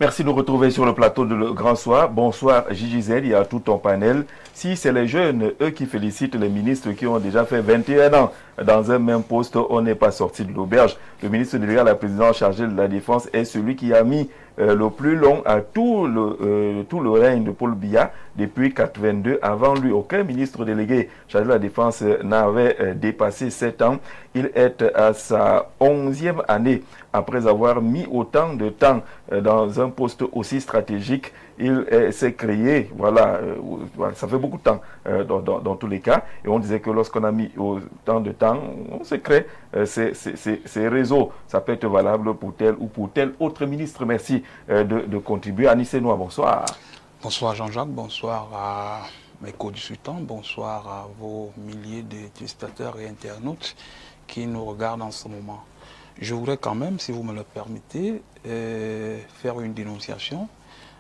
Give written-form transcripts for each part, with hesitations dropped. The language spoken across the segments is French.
Merci de nous retrouver sur le plateau de Le Grand Soir. Bonsoir Gigi Z, il y a tout ton panel. Si c'est les jeunes, eux qui félicitent les ministres qui ont déjà fait 21 ans dans un même poste, on n'est pas sorti de l'auberge. Le ministre délégué à la présidence chargé de la Défense est celui qui a mis le plus long à tout le règne de Paul Biya depuis 82. Avant lui, aucun ministre délégué chargé de la Défense n'avait dépassé 7 ans. Il est à sa 11e année après avoir mis autant de temps dans un poste aussi stratégique. Il s'est créé, voilà, ça fait beaucoup de temps dans tous les cas. Et on disait que lorsqu'on a mis autant de temps, on se crée ces réseaux. Ça peut être valable pour tel ou pour tel autre ministre. Merci de contribuer. Annie Senoa, bonsoir. Bonsoir Jean-Jacques, bonsoir à mes co-discutants, bonsoir à vos milliers de téléspectateurs et internautes qui nous regardent en ce moment. Je voudrais quand même, si vous me le permettez, faire une dénonciation.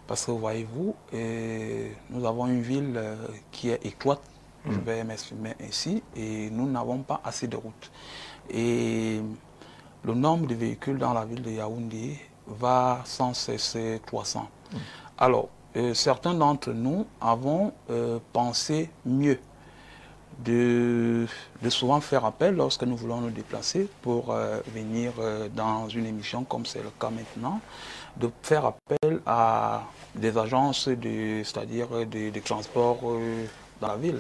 Parce que voyez-vous, nous avons une ville qui est étroite, je vais m'exprimer ainsi, et nous n'avons pas assez de routes. Et le nombre de véhicules dans la ville de Yaoundé va sans cesser croissant. Alors, certains d'entre nous avons pensé mieux de souvent faire appel lorsque nous voulons nous déplacer pour venir dans une émission comme c'est le cas maintenant, de faire appel à des agences c'est-à-dire de transport dans la ville.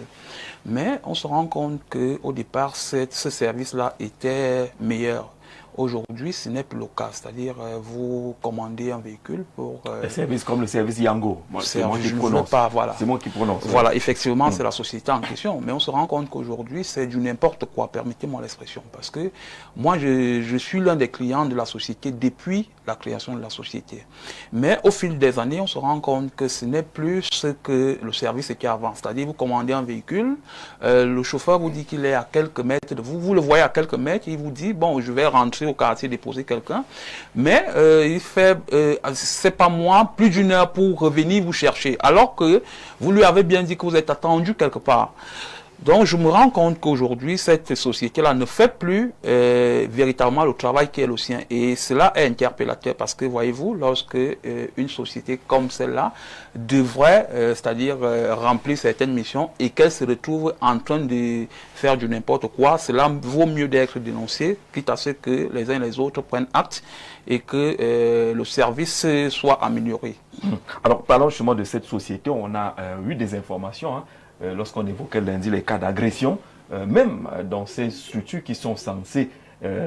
Mais on se rend compte qu'au départ, ce service-là était meilleur. Aujourd'hui, ce n'est plus le cas. C'est-à-dire, vous commandez un véhicule pour... un service comme le service Yango. C'est moi qui prononce. Voilà. C'est moi qui prononce. Voilà, effectivement, c'est la société en question. Mais on se rend compte qu'aujourd'hui, c'est du n'importe quoi. Permettez-moi l'expression. Parce que moi, je suis l'un des clients de la société depuis la création de la société. Mais au fil des années, on se rend compte que ce n'est plus ce que le service était avant. C'est-à-dire, vous commandez un véhicule, le chauffeur vous dit qu'il est à quelques mètres de vous, vous le voyez à quelques mètres, il vous dit, bon, je vais rentrer au quartier déposer quelqu'un, mais il fait, c'est pas moi, plus d'une heure pour revenir vous chercher, alors que vous lui avez bien dit que vous êtes attendu quelque part. Donc je me rends compte qu'aujourd'hui, cette société-là ne fait plus véritablement le travail qui est le sien. Et cela est interpellateur parce que, voyez-vous, lorsque une société comme celle-là devrait, c'est-à-dire remplir certaines missions et qu'elle se retrouve en train de faire du n'importe quoi, cela vaut mieux d'être dénoncé, quitte à ce que les uns et les autres prennent acte et que le service soit amélioré. Alors, parlons justement de cette société. On a eu des informations, hein. Lorsqu'on évoquait lundi les cas d'agression, même dans ces structures qui sont censées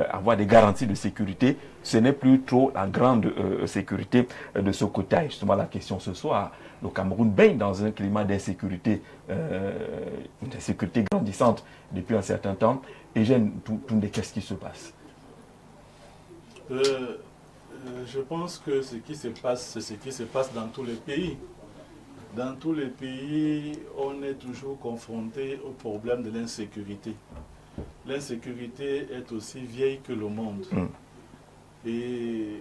avoir des garanties de sécurité, ce n'est plus trop la grande sécurité de ce côté. Et justement, la question ce soir, le Cameroun baigne dans un climat d'insécurité grandissante depuis un certain temps. Et Jeanne Toundé, qu'est-ce qui se passe? Je pense que ce qui se passe, c'est ce qui se passe dans tous les pays. Dans tous les pays, on est toujours confronté au problème de l'insécurité. L'insécurité est aussi vieille que le monde. Et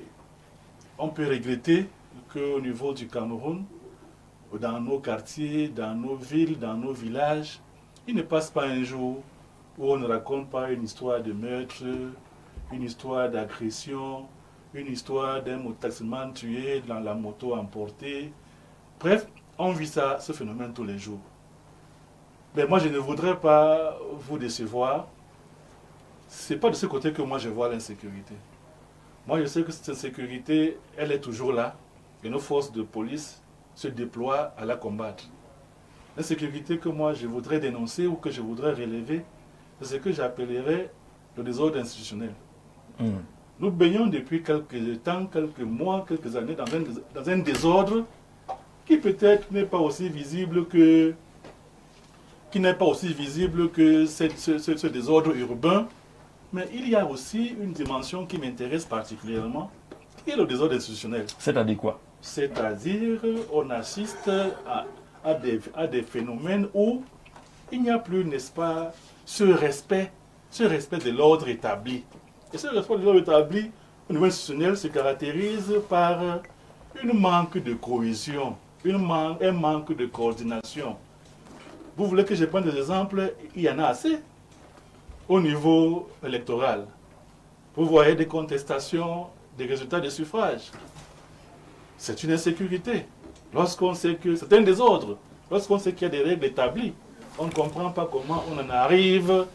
on peut regretter qu'au niveau du Cameroun, dans nos quartiers, dans nos villes, dans nos villages, il ne passe pas un jour où on ne raconte pas une histoire de meurtre, une histoire d'agression, une histoire d'un taximan tué dans la moto emportée. Bref, on vit ce phénomène tous les jours. Mais moi, je ne voudrais pas vous décevoir. Ce n'est pas de ce côté que moi je vois l'insécurité. Moi, je sais que cette insécurité, elle est toujours là. Et nos forces de police se déploient à la combattre. L'insécurité que moi je voudrais dénoncer ou que je voudrais relever, c'est ce que j'appellerais le désordre institutionnel. Nous baignons depuis quelques temps, quelques mois, quelques années dans un désordre qui peut-être n'est pas aussi visible que ce désordre urbain, mais il y a aussi une dimension qui m'intéresse particulièrement, qui est le désordre institutionnel. C'est-à-dire quoi? C'est-à-dire on assiste à des phénomènes où il n'y a plus, n'est-ce pas, ce respect de l'ordre établi. Et ce respect de l'ordre établi au niveau institutionnel se caractérise par un manque de cohésion, un manque de coordination. Vous voulez que je prenne des exemples? Il y en a assez au niveau électoral. Vous voyez des contestations des résultats des suffrages. c'est une insécurité. Lorsqu'on sait que c'est un désordre, lorsqu'on sait qu'il y a des règles établies, on ne comprend pas comment on en arrive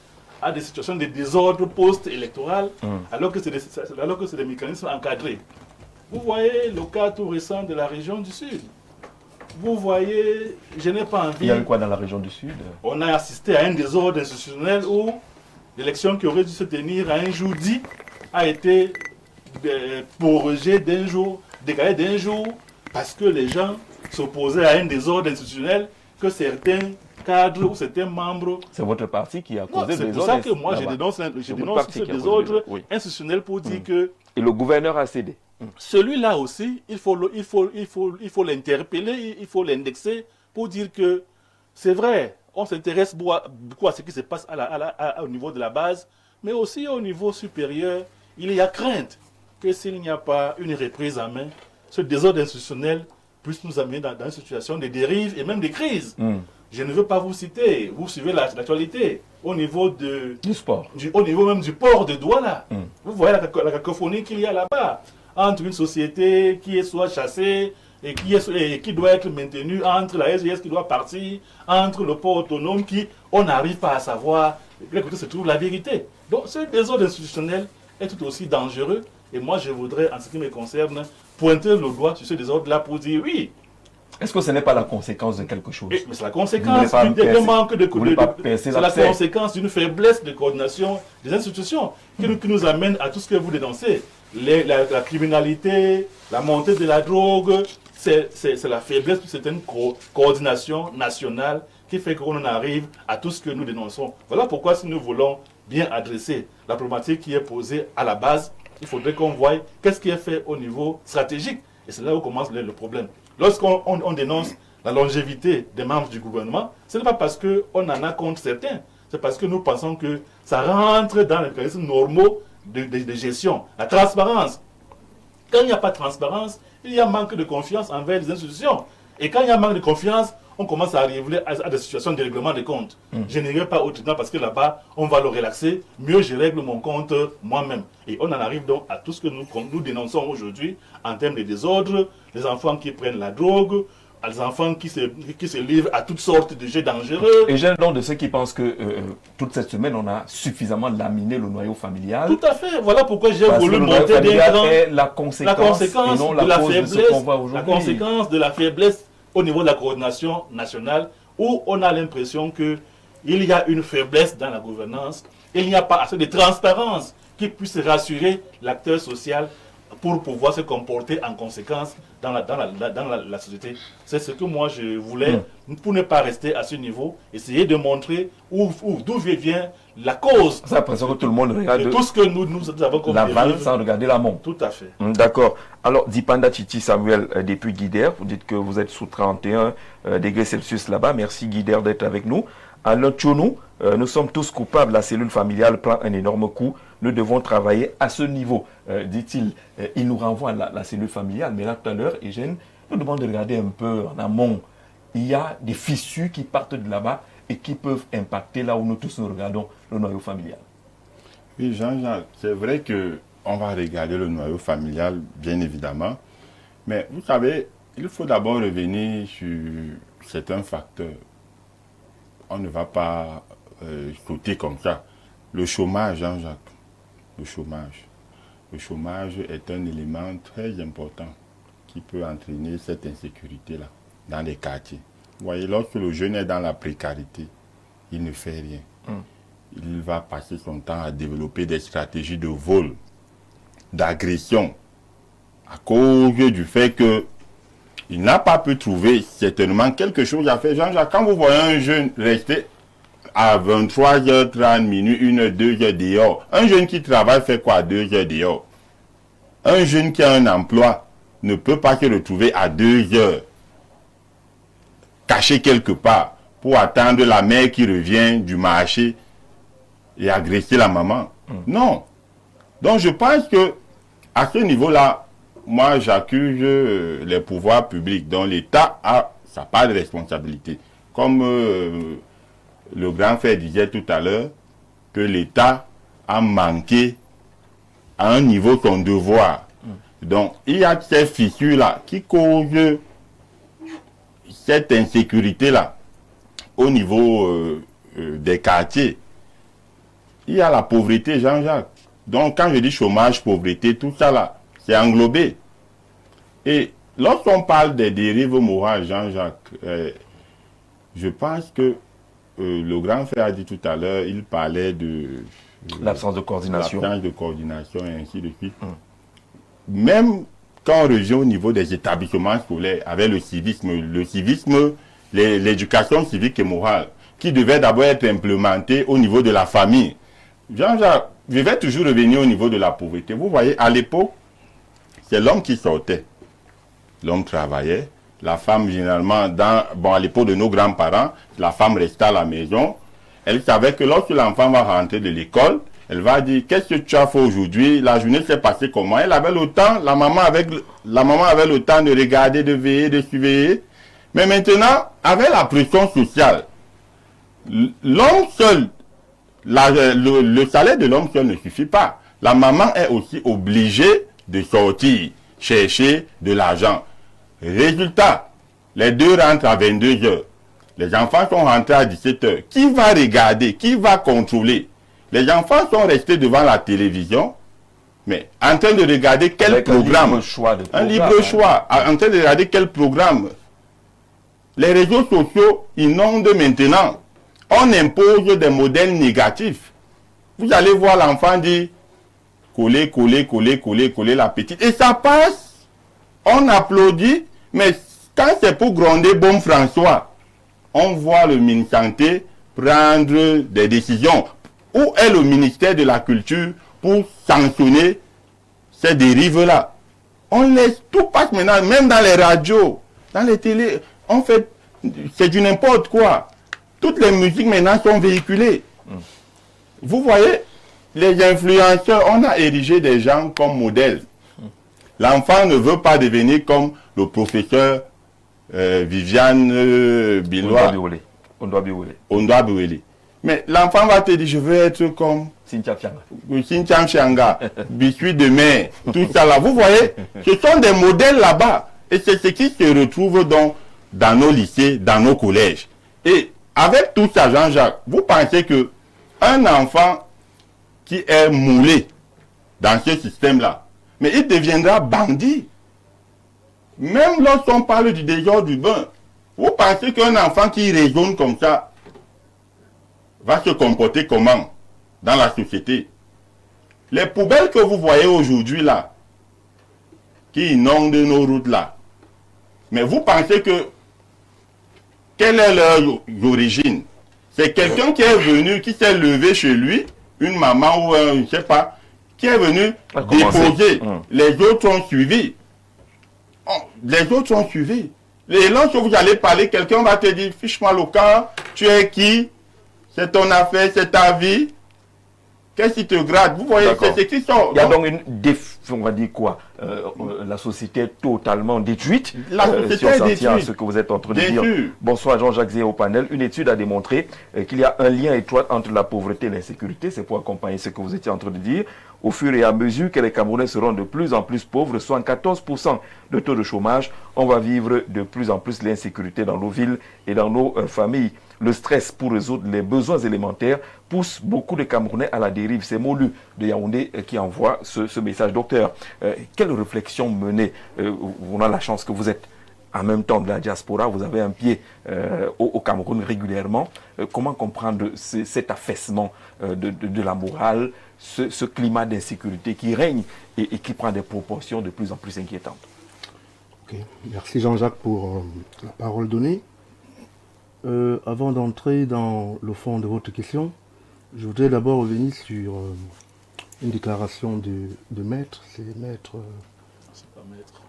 à des situations de désordre post-électoral, alors que c'est des mécanismes encadrés. Vous voyez le cas tout récent de la région du Sud. Vous voyez, je n'ai pas envie... Il y a eu quoi dans la région du Sud? On a assisté à un désordre institutionnel où l'élection qui aurait dû se tenir à un jour dit a été prorogée d'un jour, décalée d'un jour, parce que les gens s'opposaient à un désordre institutionnel que certains cadres ou certains membres... C'est votre parti qui a causé le désordre. C'est pour ça que moi je dénonce ce désordre institutionnel pour dire que... Et le gouverneur a cédé. Celui-là aussi, il faut l'interpeller, il faut l'indexer pour dire que c'est vrai, on s'intéresse beaucoup à ce qui se passe au niveau de la base, mais aussi au niveau supérieur, il y a crainte que s'il n'y a pas une reprise en main, ce désordre institutionnel puisse nous amener dans une situation de dérive et même de crise. Je ne veux pas vous citer, vous suivez l'actualité au niveau du sport, au niveau même du port de Douala. Vous voyez la cacophonie qu'il y a là-bas entre une société qui est soit chassée et qui doit être maintenue, entre la SGS qui doit partir, entre le port autonome on n'arrive pas à savoir de quel côté se trouve la vérité. Donc ce désordre institutionnel est tout aussi dangereux et moi je voudrais, en ce qui me concerne, pointer le doigt sur ce désordre-là pour dire oui. Est-ce que ce n'est pas la conséquence de quelque chose? Mais c'est la conséquence d'un manque de c'est la conséquence d'une faiblesse de coordination des institutions qui nous amène à tout ce que vous dénoncez. La criminalité, la montée de la drogue, c'est la faiblesse de certaines coordinations nationales qui fait qu'on en arrive à tout ce que nous dénonçons. Voilà pourquoi si nous voulons bien adresser la problématique qui est posée à la base, il faudrait qu'on voie qu'est-ce qui est fait au niveau stratégique. Et c'est là où commence le problème. Lorsqu'on dénonce la longévité des membres du gouvernement, ce n'est pas parce qu'on en a contre certains, c'est parce que nous pensons que ça rentre dans les mécanismes normaux de gestion. La transparence. Quand il n'y a pas de transparence, il y a manque de confiance envers les institutions. Et quand il y a manque de confiance, on commence à arriver à des situations de règlement des comptes. Je n'irai pas au tribunal parce que là-bas, on va le relaxer. Mieux, je règle mon compte moi-même. Et on en arrive donc à tout ce que nous dénonçons aujourd'hui en termes de désordre, les enfants qui prennent la drogue, les enfants qui se livrent à toutes sortes de jeux dangereux. Et j'ai le nom de ceux qui pensent que toute cette semaine, on a suffisamment laminé le noyau familial. Tout à fait. Voilà pourquoi j'ai voulu monter d'un cran la conséquence et non la cause de ce qu'on voit aujourd'hui. La conséquence de la faiblesse au niveau de la coordination nationale, où on a l'impression qu'il y a une faiblesse dans la gouvernance, il n'y a pas assez de transparence qui puisse rassurer l'acteur social pour pouvoir se comporter en conséquence dans la société. C'est ce que moi je voulais, pour ne pas rester à ce niveau, essayer de montrer d'où vient la cause. J'ai l'impression que tout le monde regarde de tout ce que nous avons compris. La vanne sans regarder l'amont. Tout à fait. D'accord. Alors, Dipanda Titi Samuel, depuis Guider, vous dites que vous êtes sous 31 degrés Celsius là-bas. Merci Guider d'être avec nous. À Tchonou, nous sommes tous coupables. La cellule familiale prend un énorme coup. Nous devons travailler à ce niveau, dit-il. Il nous renvoie à la cellule familiale. Mais là, tout à l'heure, Eugène nous demande de regarder un peu en amont. Il y a des fissures qui partent de là-bas et qui peuvent impacter là où nous tous nous regardons le noyau familial. Oui, Jean-Jacques, c'est vrai qu'on va regarder le noyau familial, bien évidemment. Mais vous savez, il faut d'abord revenir sur certains facteurs. On ne va pas sauter comme ça. Le chômage, Jean-Jacques, le chômage. Le chômage est un élément très important qui peut entraîner cette insécurité-là dans les quartiers. Vous voyez, lorsque le jeune est dans la précarité, il ne fait rien. Il va passer son temps à développer des stratégies de vol, d'agression, à cause du fait qu'il n'a pas pu trouver certainement quelque chose à faire. Jean-Jacques, quand vous voyez un jeune rester à 23h30 minutes, 1h, 2h dehors, un jeune qui travaille fait quoi à 2h dehors? Un jeune qui a un emploi ne peut pas se retrouver à 2h, caché quelque part, pour attendre la mère qui revient du marché et agresser la maman. Non. Donc je pense que à ce niveau-là, moi j'accuse les pouvoirs publics, dont l'État a sa part de responsabilité. Comme le grand frère disait tout à l'heure, que l'État a manqué à un niveau son devoir. Donc, il y a ces fissures-là qui causent cette insécurité-là au niveau des quartiers. Il y a la pauvreté, Jean-Jacques. Donc, quand je dis chômage, pauvreté, tout ça là, c'est englobé. Et lorsqu'on parle des dérives morales, Jean-Jacques, je pense que le grand frère a dit tout à l'heure, il parlait de l'absence de coordination. L'absence de coordination et ainsi de suite. Même quand on revient au niveau des établissements scolaires, avec le civisme, l'éducation civique et morale, qui devait d'abord être implémentée au niveau de la famille. Jean-Jacques, je vais toujours revenir au niveau de la pauvreté. Vous voyez, à l'époque, c'est l'homme qui sortait. L'homme travaillait. La femme, généralement, à l'époque de nos grands-parents, la femme restait à la maison. Elle savait que lorsque l'enfant va rentrer de l'école, elle va dire, qu'est-ce que tu as fait aujourd'hui? La journée s'est passée comment? Elle avait le temps, la maman avait le temps de regarder, de veiller, de surveiller. Mais maintenant, avec la pression sociale, l'homme seul, le salaire de l'homme seul ne suffit pas. La maman est aussi obligée de sortir, chercher de l'argent. Résultat, les deux rentrent à 22 heures. Les enfants sont rentrés à 17 heures. Qui va regarder? Qui va contrôler? Les enfants sont restés devant la télévision, mais en train de regarder quel programme. Un libre choix. En train de regarder quel programme. Les réseaux sociaux inondent maintenant. On impose des modèles négatifs. Vous allez voir l'enfant dire coller, coller, coller, coller, coller la petite. Et ça passe. On applaudit, mais quand c'est pour gronder bon François, on voit le ministère Santé prendre des décisions. Où est le ministère de la Culture pour sanctionner ces dérives-là? On laisse, tout passe maintenant, même dans les radios, dans les télés, on fait, c'est du n'importe quoi. Toutes les musiques maintenant sont véhiculées. Vous voyez, les influenceurs, on a érigé des gens comme modèles. L'enfant ne veut pas devenir comme le professeur Viviane Billois. On doit brûler. Mais l'enfant va te dire, je veux être comme Cynthia Changa, biscuit de mer, tout ça là. Vous voyez, ce sont des modèles là-bas. Et c'est ce qui se retrouve dans nos lycées, dans nos collèges. Et avec tout ça, Jean-Jacques, vous pensez que un enfant qui est moulé dans ce système-là, mais il deviendra bandit. Même lorsqu'on parle du désordre urbain, vous pensez qu'un enfant qui raisonne comme ça va se comporter comment dans la société? Les poubelles que vous voyez aujourd'hui là, qui inondent nos routes là, mais vous pensez que quelle est leur origine? C'est quelqu'un qui est venu, qui s'est levé chez lui, une maman ou un, je ne sais pas, qui est venu déposer. Les autres ont suivi. Les autres ont suivi. Et lorsque vous allez parler, quelqu'un va te dire, fiche-moi le camp, tu es qui? C'est ton affaire, c'est ta vie. Qu'est-ce qui te gratte? Vous voyez, c'est ce qui sort. Il y a donc on va dire quoi? La société est totalement détruite. La société si on est s'en tient à détruite. ce que vous êtes en train de dire. Bonsoir Jean-Jacques Zé au panel. Une étude a démontré qu'il y a un lien étroit entre la pauvreté et l'insécurité. C'est pour accompagner ce que vous étiez en train de dire. Au fur et à mesure que les Camerounais seront de plus en plus pauvres, soit 14% de taux de chômage, on va vivre de plus en plus l'insécurité dans nos villes et dans nos familles. Le stress pour résoudre les besoins élémentaires pousse beaucoup de Camerounais à la dérive. C'est Molu de Yaoundé qui envoie ce message. Docteur, quelle réflexion mener? On a la chance que vous êtes en même temps de la diaspora, vous avez un pied au Cameroun régulièrement. Comment comprendre cet affaissement de la morale, ce climat d'insécurité qui règne et qui prend des proportions de plus en plus inquiétantes? Okay. Merci Jean-Jacques pour la parole donnée. Avant d'entrer dans le fond de votre question, je voudrais d'abord revenir sur une déclaration de maître. C'est maître. C'est pas maître.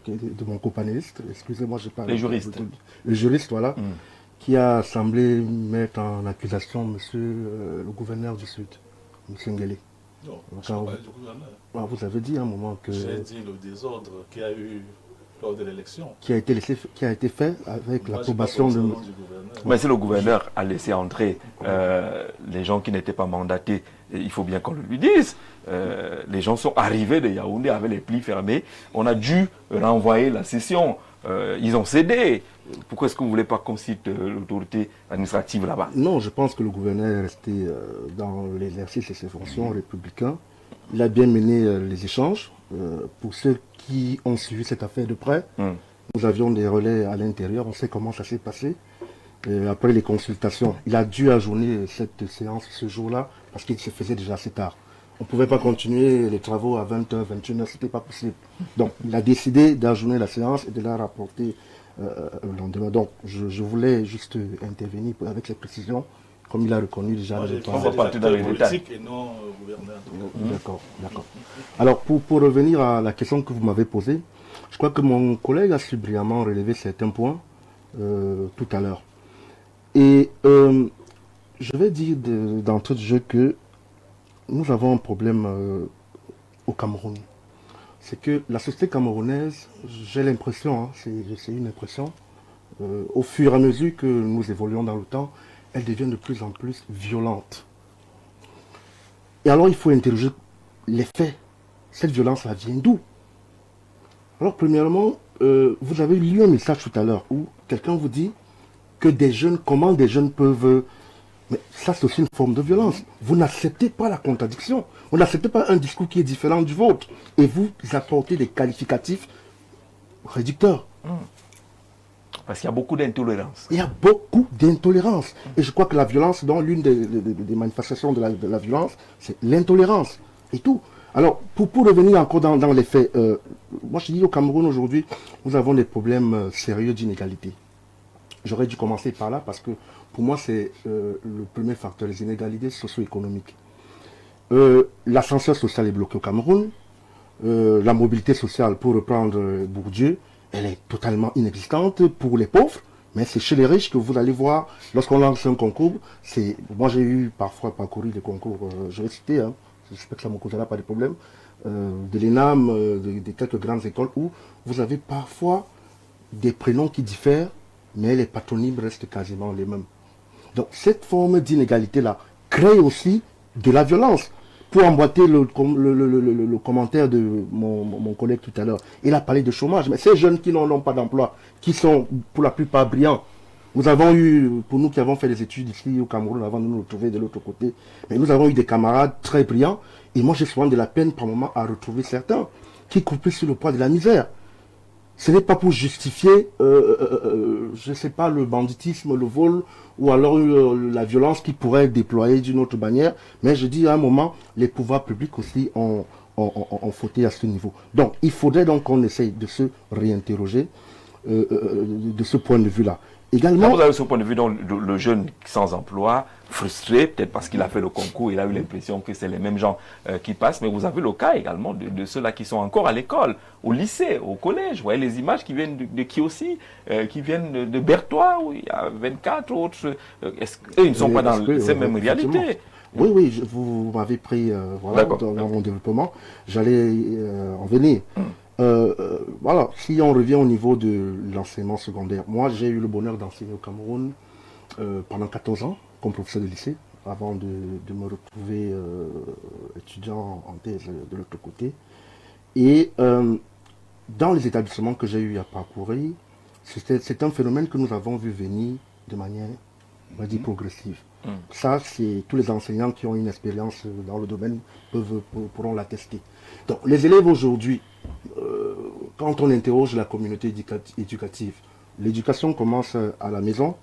De mon copanéliste. Excusez-moi, je parle. Les juristes. Le juriste, voilà. Qui a semblé mettre en accusation monsieur le gouverneur du Sud, monsieur Nguélé. Non, je ne pas du gouverneur. Vous avez dit à un moment que. J'ai dit le désordre qu'il y a eu lors de l'élection. Qui a été fait avec l'approbation de. Mais si le gouverneur a laissé entrer les gens qui n'étaient pas mandatés Et il faut bien qu'on le lui dise. Les gens sont arrivés de Yaoundé avec les plis fermés. On a dû renvoyer la session. Ils ont cédé. Pourquoi est-ce que vous ne voulez pas qu'on cite l'autorité administrative là-bas? Non, je pense que le gouverneur est resté dans l'exercice de ses fonctions républicaines. Il a bien mené les échanges. Pour ceux qui ont suivi cette affaire de près, nous avions des relais à l'intérieur, on sait comment ça s'est passé. Après les consultations, il a dû ajourner cette séance ce jour-là parce qu'il se faisait déjà assez tard. On ne pouvait pas continuer les travaux à 20h, 21h, ce n'était pas possible. Donc il a décidé d'ajourner la séance et de la rapporter le lendemain. Donc je voulais juste intervenir avec ces précisions, comme il a reconnu déjà le temps. On va partir dans les détails. Et non gouverneur. D'accord, d'accord. Alors pour revenir à la question que vous m'avez posée, je crois que mon collègue a su brillamment relever certains points tout à l'heure. Et je vais dire d'entrée de jeu que nous avons un problème au Cameroun. C'est que la société camerounaise, j'ai l'impression, hein, c'est une impression, au fur et à mesure que nous évoluons dans le temps, elle devient de plus en plus violente. Et alors il faut interroger les faits. Cette violence, ça vient d'où? Alors premièrement, vous avez lu un message tout à l'heure où quelqu'un vous dit que des jeunes, comment des jeunes peuvent... Mais ça, c'est aussi une forme de violence. Vous n'acceptez pas la contradiction. Vous n'acceptez pas un discours qui est différent du vôtre. Et vous apportez des qualificatifs réducteurs. Parce qu'il y a beaucoup d'intolérance. Il y a beaucoup d'intolérance. Et je crois que la violence, dont l'une des manifestations de la violence, c'est l'intolérance et tout. Alors, pour revenir encore dans les faits, moi je dis au Cameroun aujourd'hui, nous avons des problèmes sérieux d'inégalité. J'aurais dû commencer par là parce que pour moi c'est le premier facteur, les inégalités socio-économiques. L'ascenseur social est bloqué au Cameroun. La mobilité sociale, pour reprendre Bourdieu, elle est totalement inexistante pour les pauvres. Mais c'est chez les riches que vous allez voir, lorsqu'on lance un concours, moi j'ai eu parfois parcouru des concours, je vais citer, hein, j'espère que ça ne me causera pas de problème, de l'ENAM, de quelques grandes écoles où vous avez parfois des prénoms qui diffèrent, mais les patronymes restent quasiment les mêmes. Donc cette forme d'inégalité-là crée aussi de la violence. Pour emboîter le commentaire de mon collègue tout à l'heure, il a parlé de chômage, mais ces jeunes qui n'ont pas d'emploi, qui sont pour la plupart brillants, nous avons eu, pour nous qui avons fait des études ici au Cameroun avant de nous retrouver de l'autre côté, mais nous avons eu des camarades très brillants, et moi j'ai souvent de la peine par moment à retrouver certains qui coupent sur le poids de la misère. Ce n'est pas pour justifier, je ne sais pas, le banditisme, le vol, ou alors la violence qui pourrait être déployée d'une autre manière. Mais je dis à un moment, les pouvoirs publics aussi ont fauté à ce niveau. Donc, il faudrait donc qu'on essaye de se réinterroger de ce point de vue-là. Également, quand vous avez ce point de vue, donc, le jeune sans emploi, frustré, peut-être parce qu'il a fait le concours, il a eu l'impression que c'est les mêmes gens qui passent, mais vous avez le cas également de ceux-là qui sont encore à l'école, au lycée, au collège. Vous voyez les images qui viennent de Kiossi, qui viennent de Berthois, où il y a 24 autres. Est-ce qu'eux, ils ne sont pas dans ces mêmes réalités? Oui, oui, vous m'avez pris voilà, dans mon développement. J'allais en venir. Voilà, si on revient au niveau de l'enseignement secondaire, moi j'ai eu le bonheur d'enseigner au Cameroun pendant 14 ans comme professeur de lycée, avant de me retrouver étudiant en thèse de l'autre côté. Et dans les établissements que j'ai eu à parcourir, c'est un phénomène que nous avons vu venir de manière, on va dire, progressive. Ça, c'est tous les enseignants qui ont une expérience dans le domaine pourront l'attester. Donc, les élèves aujourd'hui, quand on interroge la communauté éducative, l'éducation commence à la maison.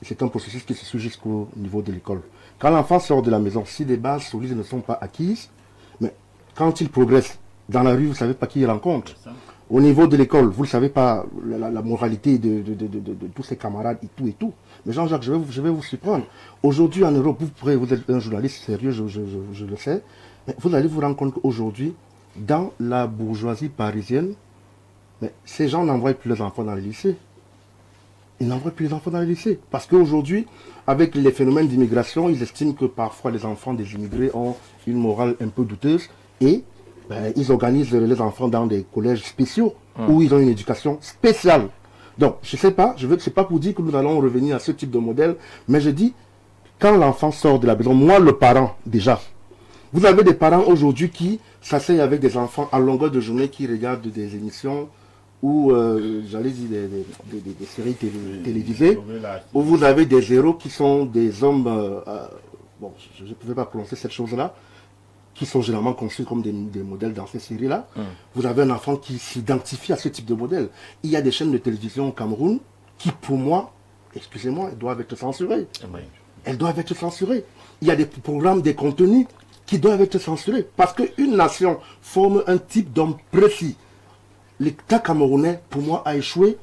C'est un processus qui se suit jusqu'au niveau de l'école. Quand l'enfant sort de la maison, si les bases solides ne sont pas acquises, mais quand il progresse dans la rue, vous ne savez pas qui il rencontre. Au niveau de l'école, vous ne savez pas la moralité de tous ses camarades et tout et tout. Mais Jean-Jacques, je vais vous surprendre. Aujourd'hui en Europe, vous êtes un journaliste sérieux, je le sais, mais vous allez vous rendre compte qu'aujourd'hui, dans la bourgeoisie parisienne, mais ces gens n'envoient plus leurs enfants dans les lycées. Ils n'envoient plus les enfants dans les lycées. Parce qu'aujourd'hui, avec les phénomènes d'immigration, ils estiment que parfois les enfants des immigrés ont une morale un peu douteuse et ils organisent les enfants dans des collèges spéciaux où ils ont une éducation spéciale. Donc, je ne sais pas, c'est pas pour dire que nous allons revenir à ce type de modèle, mais je dis, quand l'enfant sort de la maison, moi le parent déjà, Vous avez des parents aujourd'hui qui s'asseyent avec des enfants à longueur de journée, qui regardent des émissions ou, j'allais dire, des séries télévisées, où vous avez des héros qui sont des hommes, bon, je ne pouvais pas prononcer cette chose-là, qui sont généralement conçus comme des modèles dans ces séries-là. Vous avez un enfant qui s'identifie à ce type de modèle. Il y a des chaînes de télévision au Cameroun qui, pour moi, excusez-moi, elles doivent être censurées. Elles doivent être censurées. Il y a des programmes, des contenus qui doivent être censurés. Parce qu'une nation forme un type d'homme précis. L'État camerounais, pour moi, a échoué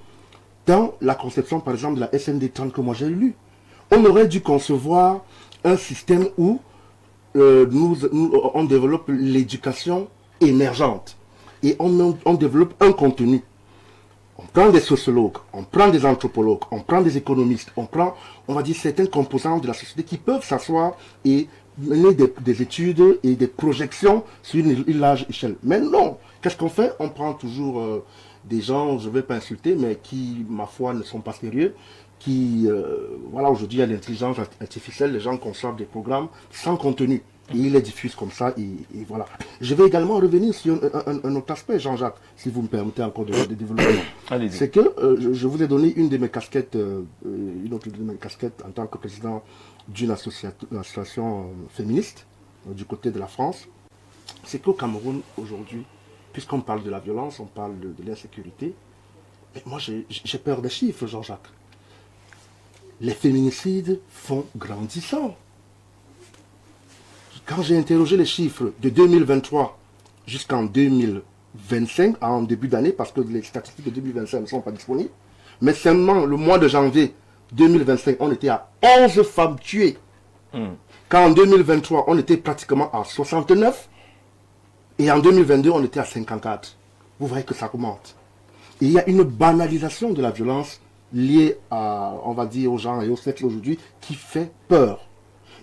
dans la conception, par exemple, de la SND 30 que moi j'ai lue. On aurait dû concevoir un système où on développe l'éducation émergente. Et on développe un contenu. On prend des sociologues, on prend des anthropologues, on prend des économistes, on prend, on va dire, certaines composantes de la société qui peuvent s'asseoir et mener des études et des projections sur une large échelle. Mais non, qu'est-ce qu'on fait? On prend toujours des gens, je ne vais pas insulter, mais qui, ma foi, ne sont pas sérieux, qui, voilà, aujourd'hui, il y a l'intelligence artificielle, les gens conçoivent des programmes sans contenu. Et ils les diffusent comme ça, et voilà. Je vais également revenir sur un autre aspect, Jean-Jacques, si vous me permettez encore de développer. C'est que je vous ai donné une de mes casquettes, une autre de mes casquettes en tant que président d'une association féministe du côté de la France. C'est qu'au Cameroun, aujourd'hui, puisqu'on parle de la violence, on parle de l'insécurité, mais moi j'ai peur des chiffres, Jean-Jacques. Les féminicides font grandissant. Quand j'ai interrogé les chiffres de 2023 jusqu'en 2025, en début d'année, parce que les statistiques de 2025 ne sont pas disponibles, mais seulement le mois de janvier 2025, on était à 11 femmes tuées. Quand en 2023, on était pratiquement à 69, et en 2022, on était à 54. Vous voyez que ça augmente. Et il y a une banalisation de la violence liée à, on va dire, aux gens et au sexe aujourd'hui qui fait peur.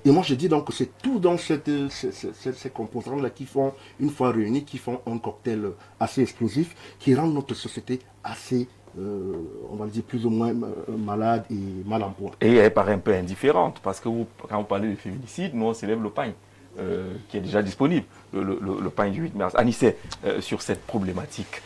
Et moi, je dis donc que c'est tout dans ces composants-là qui font, une fois réunis, qui font un cocktail assez explosif, qui rend notre société assez, on va dire, plus ou moins malade et mal en point. Et elle paraît un peu indifférente, parce que quand vous parlez de féminicide, nous, on s'élève le pain, qui est déjà disponible, le pain du 8 mars. Anissé, sur cette problématique,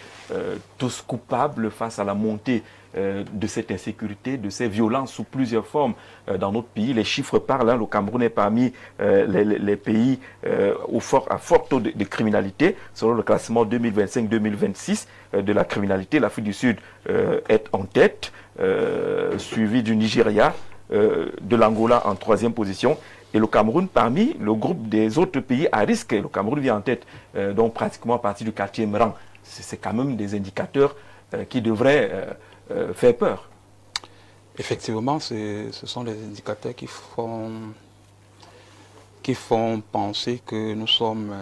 tous coupables face à la montée de cette insécurité, de ces violences sous plusieurs formes dans notre pays. Les chiffres parlent, hein, le Cameroun est parmi les pays à fort taux de criminalité. Selon le classement 2025-2026 de la criminalité, l'Afrique du Sud est en tête, suivi du Nigeria, de l'Angola en 3e position, et le Cameroun parmi le groupe des autres pays à risque. Le Cameroun vient en tête, donc pratiquement à partir du 4e rang. C'est quand même des indicateurs qui devraient faire peur. Effectivement, ce sont des indicateurs qui font penser que nous sommes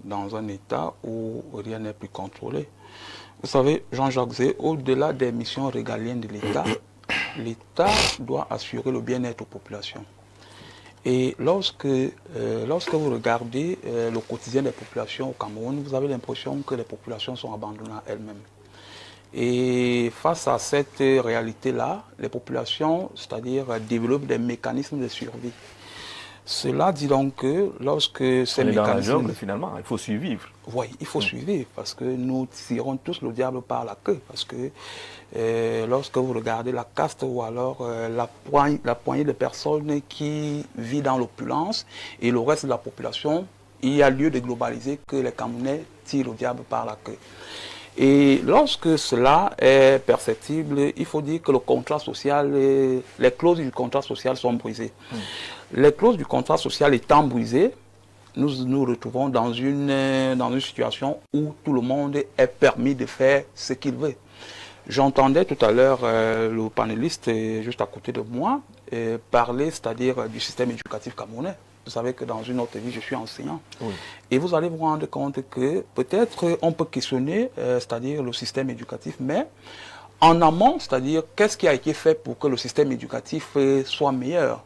dans un état où rien n'est plus contrôlé. Vous savez, Jean-Jacques Zé, au-delà des missions régaliennes de l'État, l'État doit assurer le bien-être aux populations. Et lorsque vous regardez le quotidien des populations au Cameroun, vous avez l'impression que les populations sont abandonnées à elles-mêmes. Et face à cette réalité-là, les populations, c'est-à-dire, développent des mécanismes de survie. Cela dit donc que lorsque ces mécanismes... dans la jungle, finalement, il faut survivre. Oui, il faut survivre, parce que nous tirons tous le diable par la queue. Parce que lorsque vous regardez la caste ou alors la poignée de personnes qui vit dans l'opulence et le reste de la population, il y a lieu de globaliser que les Camerounais tirent le diable par la queue. Et lorsque cela est perceptible, il faut dire que le contrat social, les clauses du contrat social sont brisées. Les clauses du contrat social étant brisées, nous nous retrouvons dans une situation où tout le monde est permis de faire ce qu'il veut. J'entendais tout à l'heure le panéliste juste à côté de moi parler, c'est-à-dire du système éducatif camerounais. Vous savez que dans une autre vie, je suis enseignant. Oui. Et vous allez vous rendre compte que peut-être on peut questionner, c'est-à-dire le système éducatif, mais en amont, c'est-à-dire qu'est-ce qui a été fait pour que le système éducatif soit meilleur?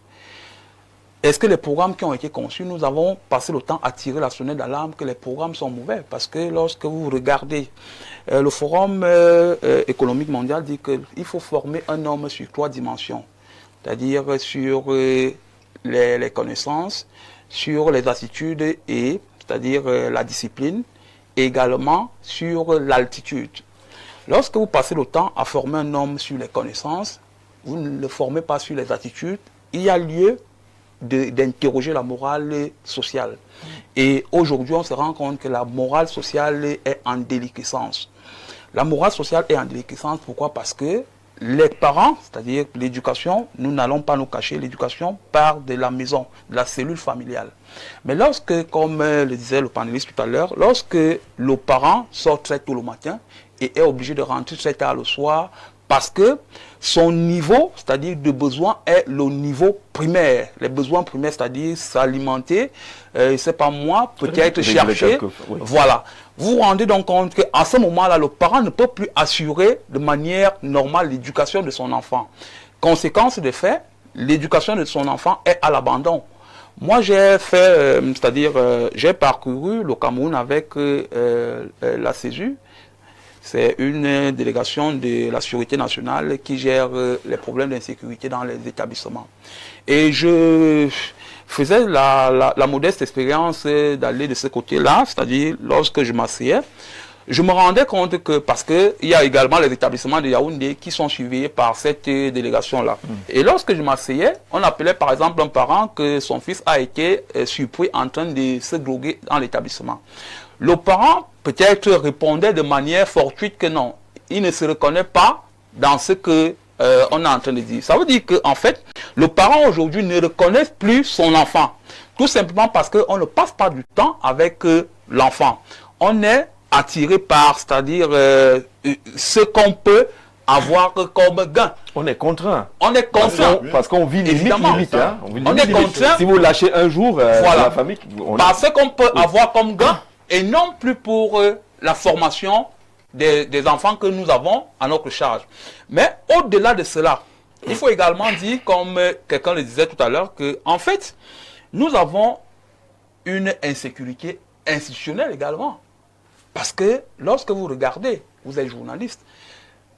Est-ce que les programmes qui ont été conçus, nous avons passé le temps à tirer la sonnette d'alarme que les programmes sont mauvais? Parce que lorsque vous regardez, le Forum économique mondial dit qu'il faut former un homme sur 3 dimensions, c'est-à-dire sur les connaissances, sur les attitudes et c'est-à-dire la discipline, et également sur l'altitude. Lorsque vous passez le temps à former un homme sur les connaissances, vous ne le formez pas sur les attitudes, il y a lieu d'interroger la morale sociale. Et aujourd'hui, on se rend compte que la morale sociale est en déliquescence. La morale sociale est en déliquescence, pourquoi? Parce que les parents, c'est-à-dire l'éducation, nous n'allons pas nous cacher, l'éducation part de la maison, de la cellule familiale. Mais lorsque, comme le disait le panéliste tout à l'heure, lorsque le parent sort très tôt le matin et est obligé de rentrer très tard le soir, parce que son niveau, c'est-à-dire de besoin, est le niveau primaire. Les besoins primaires, c'est-à-dire s'alimenter, c'est pas moi, peut-être chercher. Oui. Voilà. Vous vous rendez donc compte qu'à ce moment-là, le parent ne peut plus assurer de manière normale l'éducation de son enfant. Conséquence de fait, l'éducation de son enfant est à l'abandon. Moi, j'ai fait, c'est-à-dire, j'ai parcouru le Cameroun avec la CESU. C'est une délégation de la Sûreté nationale qui gère les problèmes d'insécurité dans les établissements. Et je faisais la modeste expérience d'aller de ce côté-là, c'est-à-dire lorsque je m'asseyais, je me rendais compte que, parce qu'il y a également les établissements de Yaoundé qui sont surveillés par cette délégation-là. Et lorsque je m'asseyais, on appelait par exemple un parent que son fils a été surpris en train de se droguer dans l'établissement. Le parent peut-être répondait de manière fortuite que non, il ne se reconnaît pas dans ce que on est en train de dire. Ça veut dire qu'en fait, le parent aujourd'hui ne reconnaît plus son enfant. Tout simplement parce qu'on ne passe pas du temps avec l'enfant. On est attiré par, c'est-à-dire ce qu'on peut avoir comme gain. On est contraint. On est contraint. Parce qu'on vit limite. Hein. On est contraint. Si vous lâchez un jour, voilà. La famille... Parce qu'on peut avoir comme gain, et non plus pour la formation des enfants que nous avons à notre charge. Mais au-delà de cela, il faut également dire, comme quelqu'un le disait tout à l'heure, qu'en fait, nous avons une insécurité institutionnelle également. Parce que lorsque vous regardez, vous êtes journaliste,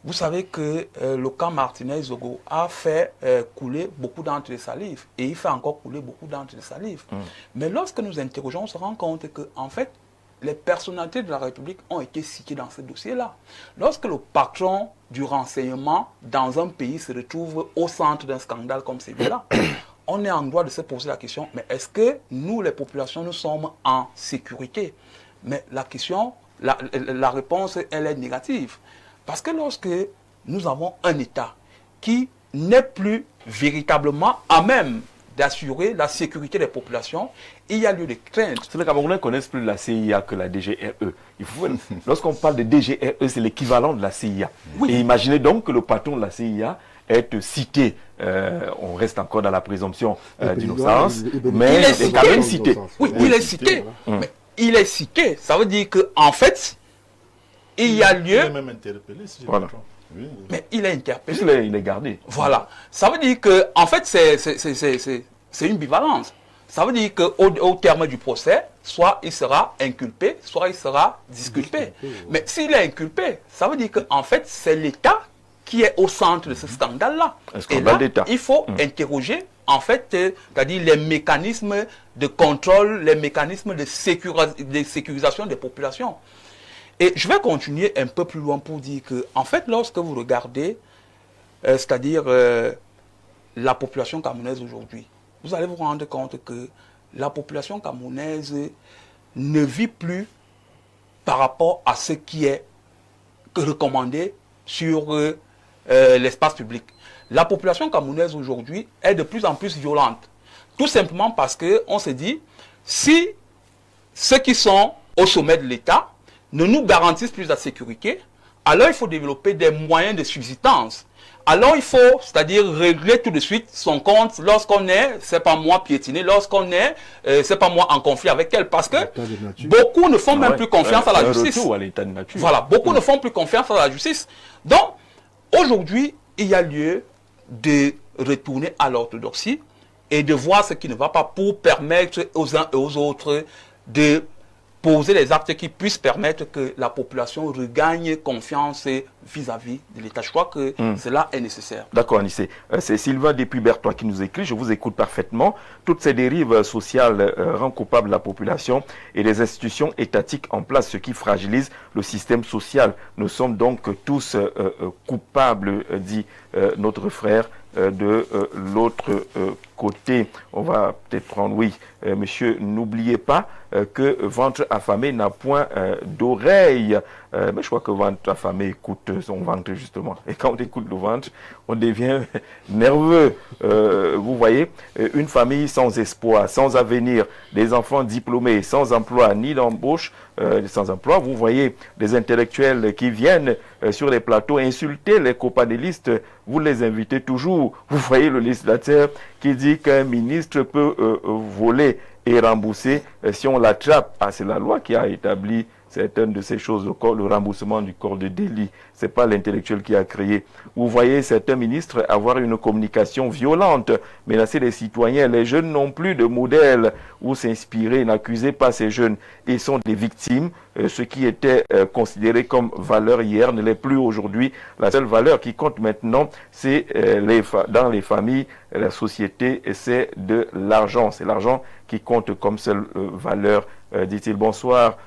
vous savez que le camp Martinez-Zogo a fait couler beaucoup d'encre de salive. Et il fait encore couler beaucoup d'encre de salive. Mais lorsque nous interrogeons, on se rend compte qu'en fait, les personnalités de la République ont été citées dans ce dossier-là. Lorsque le patron du renseignement dans un pays se retrouve au centre d'un scandale comme celui-là, on est en droit de se poser la question, mais est-ce que nous, les populations, nous sommes en sécurité? Mais la question, la réponse, elle est négative. Parce que lorsque nous avons un État qui n'est plus véritablement à même d'assurer la sécurité des populations, il y a lieu de craindre. Les Camerounais ne connaissent plus la CIA que la DGRE. Lorsqu'on parle de DGRE, c'est l'équivalent de la CIA. Oui. Et imaginez donc que le patron de la CIA est cité. On reste encore dans la présomption d'innocence, mais il est quand même cité. Oui, il est cité. Mais il est cité. Ça veut dire qu'en fait, il y a lieu... Il est même interpellé, si je me trompe. Oui. Mais il est interpellé. Il est gardé. Voilà. Ça veut dire que, en fait, c'est une bivalence. Ça veut dire qu'au terme du procès, soit il sera inculpé, soit il sera disculpé. Mais s'il est inculpé, ça veut dire qu'en fait, c'est l'État qui est au centre de ce scandale-là. Et là, il faut interroger, en fait, c'est-à-dire les mécanismes de contrôle, les mécanismes de sécurisation des populations. Et je vais continuer un peu plus loin pour dire que, en fait, lorsque vous regardez, c'est-à-dire la population camerounaise aujourd'hui, vous allez vous rendre compte que la population camerounaise ne vit plus par rapport à ce qui est recommandé sur l'espace public. La population camerounaise aujourd'hui est de plus en plus violente. Tout simplement parce qu'on se dit, si ceux qui sont au sommet de l'État ne nous garantissent plus la sécurité, alors il faut développer des moyens de subsistance. Alors il faut, c'est-à-dire régler tout de suite son compte lorsqu'on est, c'est pas moi piétiné, lorsqu'on est, c'est pas moi en conflit avec elle, parce que beaucoup ne font même plus confiance à la justice. À l'état de nature. Voilà, beaucoup ne font plus confiance à la justice. Donc, aujourd'hui, il y a lieu de retourner à l'orthodoxie et de voir ce qui ne va pas pour permettre aux uns et aux autres de poser les actes qui puissent permettre que la population regagne confiance vis-à-vis de l'État. Je crois que cela est nécessaire. D'accord, Anissé. C'est Sylvain Depuis-Bertois qui nous écrit, je vous écoute parfaitement. Toutes ces dérives sociales rendent coupable la population et les institutions étatiques en place, ce qui fragilise le système social. Nous sommes donc tous coupables, dit notre frère de l'autre côté. On va peut-être prendre, oui, monsieur, n'oubliez pas que ventre affamé n'a point d'oreille. Mais je crois que ventre affamé écoute son ventre, justement. Et quand on écoute le ventre, on devient nerveux. Vous voyez, une famille sans espoir, sans avenir, des enfants diplômés, sans emploi, ni d'embauche, sans emploi. Vous voyez des intellectuels qui viennent sur les plateaux insulter les copanélistes. Vous les invitez toujours. Vous voyez le législateur qui dit qu'un ministre peut voler et rembourser si on l'attrape. Ah, c'est la loi qui a établi certaines de ces choses, le remboursement du corps de délit. Ce n'est pas l'intellectuel qui a créé. Vous voyez certains ministres avoir une communication violente, menacer les citoyens. Les jeunes n'ont plus de modèle où s'inspirer. N'accusez pas ces jeunes. Ils sont des victimes. Ce qui était considéré comme valeur hier ne l'est plus aujourd'hui. La seule valeur qui compte maintenant, c'est dans les familles, la société, c'est de l'argent. C'est l'argent qui compte comme seule valeur, dit-il. Bonsoir.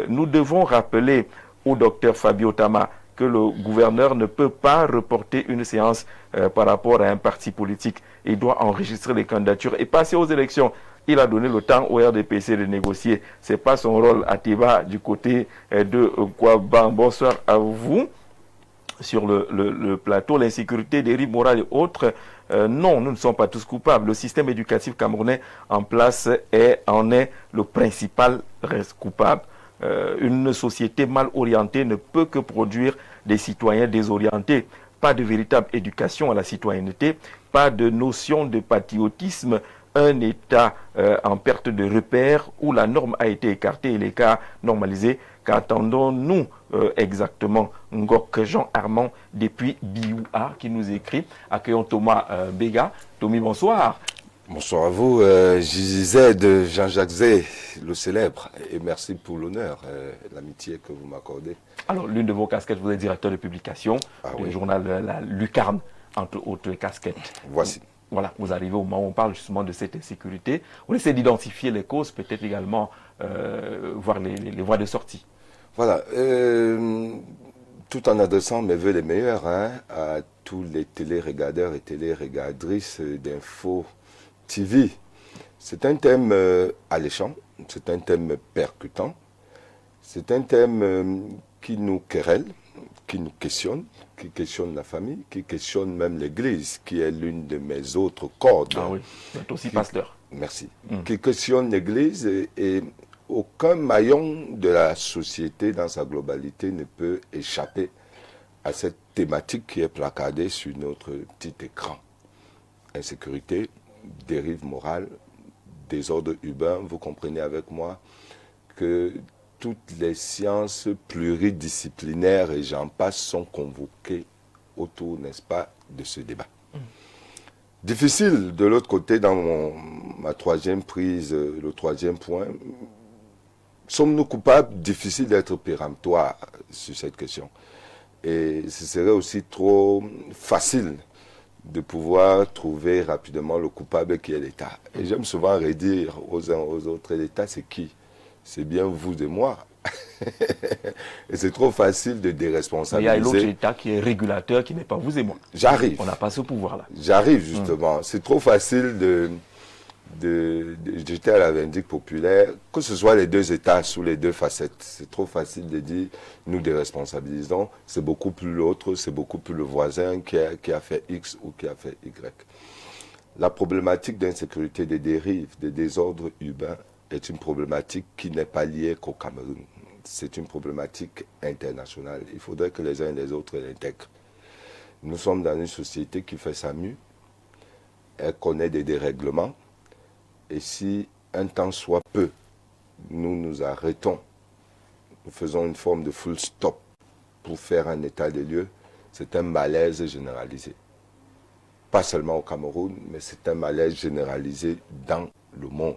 Nous devons rappeler au docteur Fabio Tama que le gouverneur ne peut pas reporter une séance par rapport à un parti politique. Il doit enregistrer les candidatures et passer aux élections. Il a donné le temps au RDPC de négocier. Ce n'est pas son rôle à Teba du côté de Kouaban. Bonsoir à vous. Sur le plateau, l'insécurité, dérives morales et autres, non, nous ne sommes pas tous coupables. Le système éducatif camerounais en place en est le principal coupable. Une société mal orientée ne peut que produire des citoyens désorientés. Pas de véritable éducation à la citoyenneté, pas de notion de patriotisme, un État en perte de repères où la norme a été écartée et les cas normalisés. Qu'attendons-nous exactement? Ngok Jean Armand depuis Bioua qui nous écrit. Accueillons Thomas Béga. Tommy, bonsoir. Bonsoir à vous, JZ de Jean-Jacques Zé, le célèbre, et merci pour l'honneur, l'amitié que vous m'accordez. Alors, l'une de vos casquettes, vous êtes directeur de publication du journal La Lucarne, entre autres casquettes. Voici. Voilà, vous arrivez au moment où on parle justement de cette insécurité. On essaie d'identifier les causes, peut-être également voir les voies de sortie. Voilà, tout en adressant mes voeux les meilleurs à tous les téléregadeurs et téléregadrices d'Info TV. C'est un thème alléchant, c'est un thème percutant, c'est un thème qui nous querelle, qui nous questionne, qui questionne la famille, qui questionne même l'Église, qui est l'une de mes autres cordes. Ah oui, vous êtes aussi pasteur. Merci. Qui questionne l'Église et aucun maillon de la société dans sa globalité ne peut échapper à cette thématique qui est placardée sur notre petit écran. Insécurité, dérive morale, désordre urbain. Vous comprenez avec moi que toutes les sciences pluridisciplinaires et j'en passe sont convoquées autour, n'est-ce pas, de ce débat. Difficile de l'autre côté dans ma troisième prise, le troisième point. Sommes-nous coupables? Difficile d'être péremptoire sur cette question. Et ce serait aussi trop facile de pouvoir trouver rapidement le coupable qui est l'État. Et j'aime souvent redire aux uns aux autres, l'État c'est qui? C'est bien vous et moi. Et c'est trop facile de déresponsabiliser. Mais il y a l'autre État qui est régulateur, qui n'est pas vous et moi. J'arrive. On n'a pas ce pouvoir-là. J'arrive justement. C'est trop facile de jeter à la vindicte populaire, que ce soit les deux États sous les deux facettes. C'est trop facile de dire, nous déresponsabilisons, c'est beaucoup plus l'autre, c'est beaucoup plus le voisin qui a fait X ou qui a fait Y. La problématique d'insécurité, des dérives, des désordres urbains est une problématique qui n'est pas liée qu'au Cameroun. C'est une problématique internationale. Il faudrait que les uns et les autres l'intègrent. Nous sommes dans une société qui fait sa mue, elle connaît des dérèglements, et si un temps soit peu, nous nous arrêtons, nous faisons une forme de full stop pour faire un état des lieux, c'est un malaise généralisé. Pas seulement au Cameroun, mais c'est un malaise généralisé dans le monde.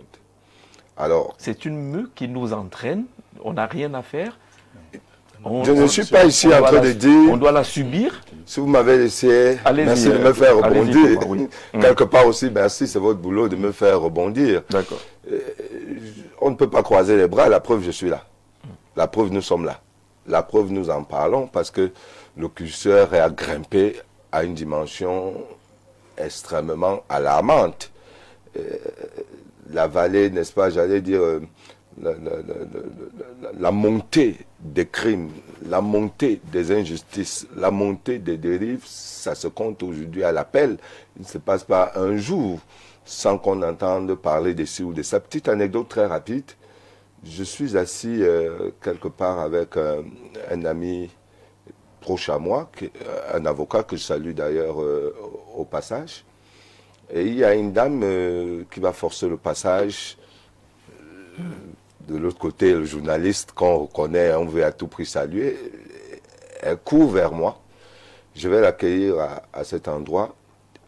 Alors, c'est une mue qui nous entraîne, on n'a rien à faire. Je ne suis pas ici en train de dire... On doit la subir. Si vous m'avez laissé, merci de me faire rebondir. Oui. Quelque part aussi, merci, c'est votre boulot de me faire rebondir. D'accord. On ne peut pas croiser les bras, la preuve, je suis là. La preuve, nous sommes là. La preuve, nous en parlons parce que le curseur est à grimper à une dimension extrêmement alarmante. La vallée, n'est-ce pas, j'allais dire, la montée des crimes, la montée des injustices, la montée des dérives, ça se compte aujourd'hui à l'appel. Il ne se passe pas un jour sans qu'on entende parler de ci ou de ça. Petite anecdote très rapide. Je suis assis quelque part avec un ami proche à moi, un avocat que je salue d'ailleurs au passage. Et il y a une dame qui va forcer le passage. De l'autre côté, le journaliste qu'on reconnaît, on veut à tout prix saluer, elle court vers moi. Je vais l'accueillir à cet endroit.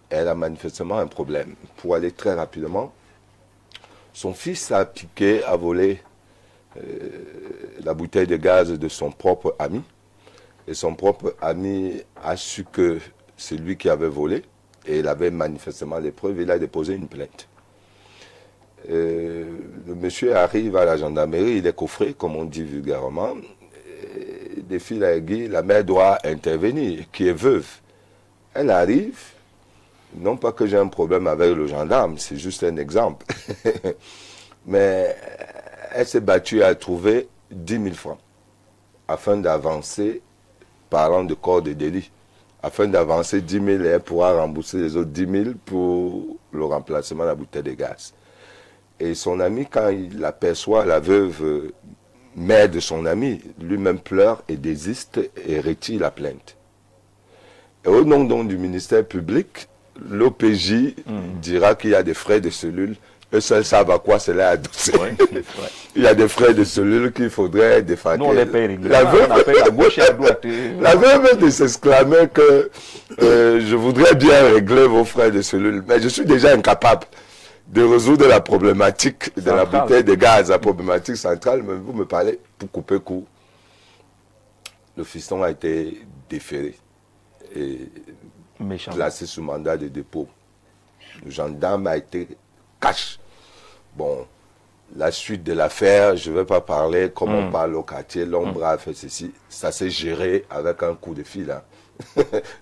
Elle a manifestement un problème. Pour aller très rapidement, son fils a piqué, a volé la bouteille de gaz de son propre ami. Et son propre ami a su que c'est lui qui avait volé. Et il avait manifestement les preuves. Il a déposé une plainte. Le monsieur arrive à la gendarmerie, il est coffré, comme on dit vulgairement. Des fils à aiguille, la mère doit intervenir, qui est veuve. Elle arrive, non pas que j'ai un problème avec le gendarme, c'est juste un exemple. Mais elle s'est battue à trouver 10 000 francs afin d'avancer, parlant de corps de délit, afin d'avancer 10 000 et elle pourra rembourser les autres 10 000 pour le remplacement de la bouteille de gaz. Et son ami, quand il aperçoit la veuve mère de son ami, lui-même pleure et désiste et retire la plainte. Et au nom donc du ministère public, l'OPJ dira qu'il y a des frais de cellule. Eux seuls savent à quoi cela est adossé. Ouais. Il y a des frais de cellule qu'il faudrait défendre. Nous, on les paye régulièrement. On appelle à gauche et à droite. La veuve de s'exclamer que je voudrais bien régler vos frais de cellule, mais je suis déjà incapable de résoudre la problématique de la bouteille de gaz, la problématique centrale, mais vous me parlez pour couper court. Le fiston a été déféré et placé sous mandat de dépôt. Le gendarme a été cash. Bon, la suite de l'affaire, je ne vais pas parler comme on parle au quartier, l'ombre a fait ceci, ça s'est géré avec un coup de fil. Hein.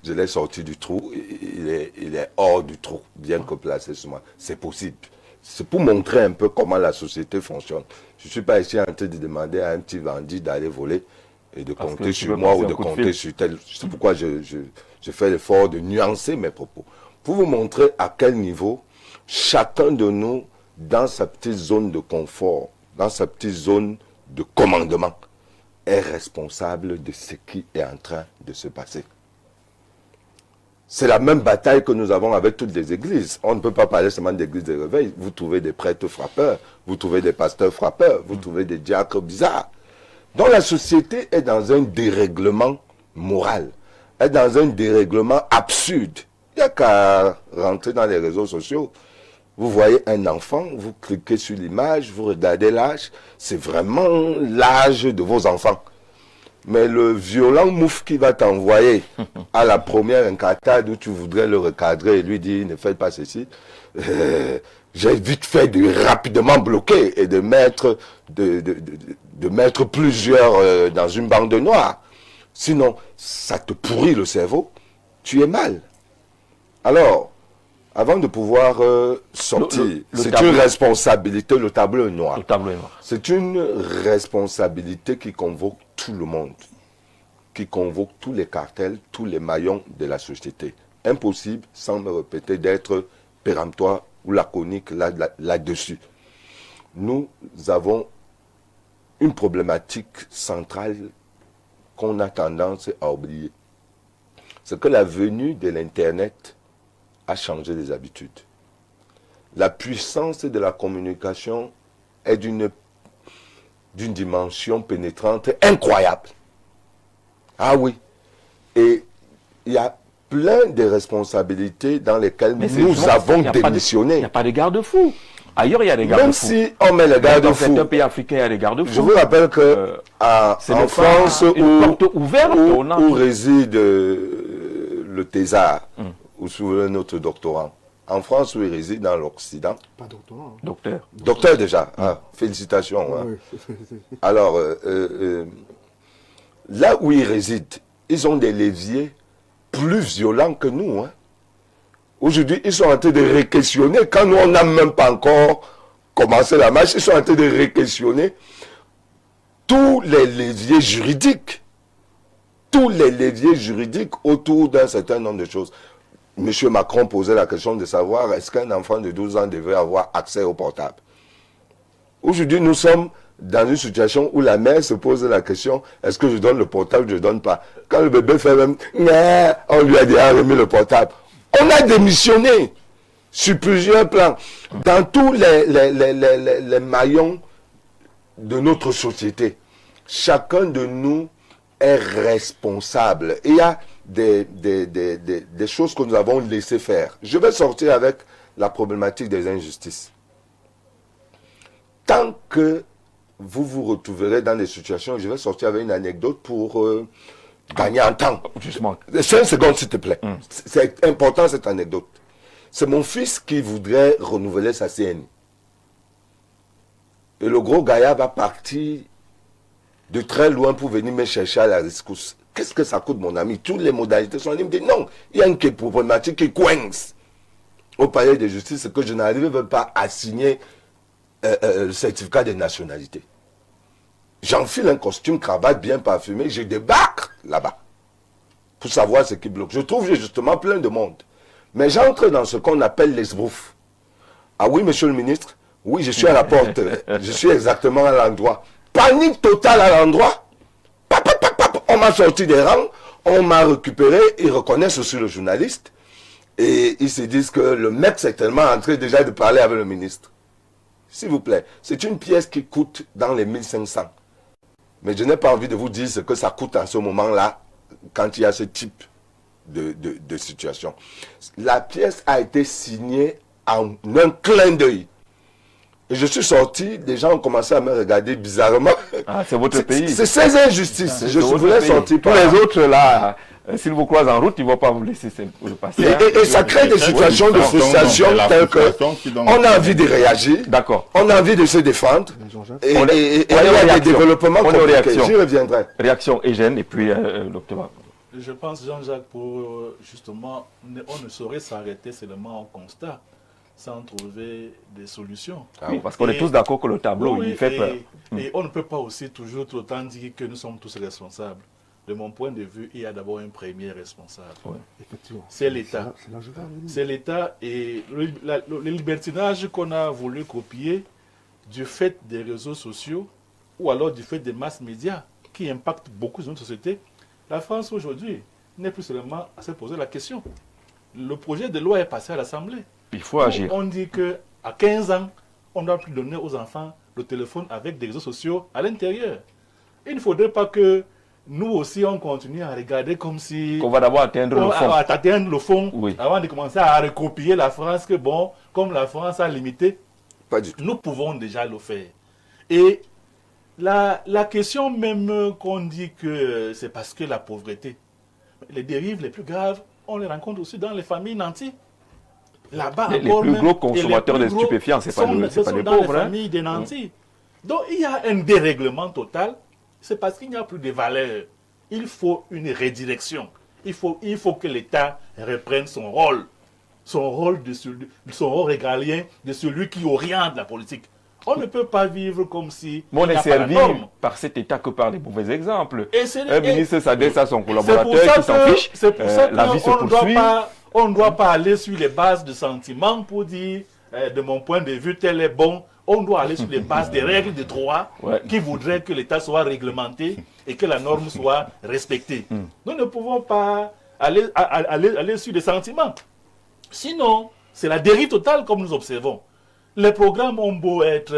Je l'ai sorti du trou, il est hors du trou, bien que placé sur moi. C'est possible. C'est pour montrer un peu comment la société fonctionne. Je ne suis pas ici en train de demander à un petit bandit d'aller voler et de compter sur moi ou de compter sur tel. C'est pourquoi je fais l'effort de nuancer mes propos. Pour vous montrer à quel niveau chacun de nous, dans sa petite zone de confort, dans sa petite zone de commandement, est responsable de ce qui est en train de se passer. C'est la même bataille que nous avons avec toutes les églises. On ne peut pas parler seulement d'églises de réveil. Vous trouvez des prêtres frappeurs, vous trouvez des pasteurs frappeurs, vous trouvez des diacres bizarres. Donc la société est dans un dérèglement moral, est dans un dérèglement absurde. Il n'y a qu'à rentrer dans les réseaux sociaux. Vous voyez un enfant, vous cliquez sur l'image, vous regardez l'âge, c'est vraiment l'âge de vos enfants. Mais le violent mouf qui va t'envoyer à la première incartade où tu voudrais le recadrer et lui dire ne faites pas ceci, j'ai vite fait de rapidement bloquer et de mettre, de mettre plusieurs dans une bande noire. Sinon, ça te pourrit le cerveau, tu es mal. Alors, avant de pouvoir sortir, c'est une responsabilité, le tableau est noir. Le tableau est noir. C'est une responsabilité qui convoque tout le monde, qui convoque tous les cartels, tous les maillons de la société. Impossible, sans me répéter, d'être péremptoire ou laconique là-dessus. Nous avons une problématique centrale qu'on a tendance à oublier. C'est que la venue de l'Internet a changé les habitudes. La puissance de la communication est d'une dimension pénétrante incroyable. Ah oui. Et il y a plein de responsabilités dans lesquelles nous avons démissionné. Il n'y a pas de garde-fou. Ailleurs, il y a des Même garde-fous. si on met les Dans garde-fous, certains pays africains, il y a des garde-fous. je vous rappelle que c'est en le France, une porte ouverte, on a- où réside le thésard, où souverain notre doctorant, en France où il réside dans l'Occident, Pas doctorant. Hein. Docteur. docteur déjà, félicitations. Hein. Ouais. Alors, là où ils résident, ils ont des leviers plus violents que nous. Hein. Aujourd'hui, ils sont en train de réquestionner, quand nous, on n'a même pas encore commencé la marche, ils sont en train de réquestionner tous les leviers juridiques. Tous les leviers juridiques autour d'un certain nombre de choses. Monsieur Macron posait la question de savoir est-ce qu'un enfant de 12 ans devrait avoir accès au portable. Aujourd'hui, nous sommes dans une situation où la mère se pose la question est-ce que je donne le portable, je ne donne pas. Quand le bébé fait même on lui a déjà remis le portable. On a démissionné sur plusieurs plans. Dans tous les maillons de notre société, chacun de nous est responsable. Et il y a des choses que nous avons laissé faire. Je vais sortir avec la problématique des injustices. Tant que vous vous retrouverez dans des situations, je vais sortir avec une anecdote pour gagner en temps. Justement. 5 secondes, s'il te plaît. C'est important, cette anecdote. C'est mon fils qui voudrait renouveler sa CNI. Et le gros gaillard va partir de très loin pour venir me chercher à la rescousse. Qu'est-ce que ça coûte, mon ami? Toutes les modalités sont là. Il me dit non, il y a une problématique qui coince au palais de justice, c'est que je n'arrive pas à signer le certificat de nationalité. J'enfile un costume, cravate bien parfumé, je débarque là-bas pour savoir ce qui bloque. Je trouve justement plein de monde. Mais j'entre dans ce qu'on appelle l'esbrouf. Ah oui, monsieur le ministre, oui, je suis à la porte, je suis exactement à l'endroit. Panique totale à l'endroit. On m'a sorti des rangs, on m'a récupéré, ils reconnaissent aussi le journaliste. Et ils se disent que le mec c'est tellement en train déjà de parler avec le ministre. S'il vous plaît, c'est une pièce qui coûte dans les 1500. Mais je n'ai pas envie de vous dire ce que ça coûte en ce moment-là, quand il y a ce type de situation. La pièce a été signée en un clin d'œil. Et je suis sorti, les gens ont commencé à me regarder bizarrement. Ah, c'est votre pays. C'est ces injustices. Je voulais sortir par les autres, là, s'ils vous croisent en route, ils ne vont pas vous laisser le passer. Et ça crée des situations de frustration telles que on a envie de réagir, on a envie de se défendre, et il y a des développements compliqués. J'y reviendrai. Réaction Eugène et puis docteur. Je pense, Jean-Jacques, pour justement, on ne saurait s'arrêter seulement au constat sans trouver des solutions. Oui, parce qu'on est tous d'accord que le tableau, oui, il fait peur. Et on ne peut pas aussi toujours tout le temps dire que nous sommes tous responsables. De mon point de vue, il y a d'abord un premier responsable. Ouais. Effectivement. C'est l'État. C'est C'est l'État et le libertinage qu'on a voulu copier du fait des réseaux sociaux ou alors du fait des masses médias qui impactent beaucoup notre société. La France aujourd'hui n'est plus seulement à se poser la question. Le projet de loi est passé à l'Assemblée. Il faut agir. On dit qu'à 15 ans, on ne doit plus donner aux enfants le téléphone avec des réseaux sociaux à l'intérieur. Il ne faudrait pas que nous aussi, on continue à regarder comme si... On va d'abord atteindre le fond. Atteindre le fond, oui. Avant de commencer à recopier la France, que bon, comme la France a limité, pas du tout. Nous pouvons déjà le faire. Et la question même qu'on dit que c'est parce que la pauvreté, les dérives les plus graves, on les rencontre aussi dans les familles nantis. Là-bas, les plus gros consommateurs de stupéfiants, c'est pas les dans pauvres. Les familles des nantis. Donc il y a un dérèglement total. C'est parce qu'il n'y a plus de valeur. Il faut une redirection. Il faut que l'État reprenne son rôle régalien de celui qui oriente la politique. On ne peut pas vivre comme si... Mais on est servi par cet État que par les mauvais exemples. Un ministre s'adresse à son collaborateur qui s'en fiche. C'est pour ça la vie se poursuit. On ne doit pas aller sur les bases de sentiments pour dire, de mon point de vue, tel est bon. On doit aller sur les bases des règles de droit qui voudraient que l'État soit réglementé et que la norme soit respectée. Nous ne pouvons pas aller sur des sentiments. Sinon, c'est la dérive totale comme nous observons. Les programmes ont beau être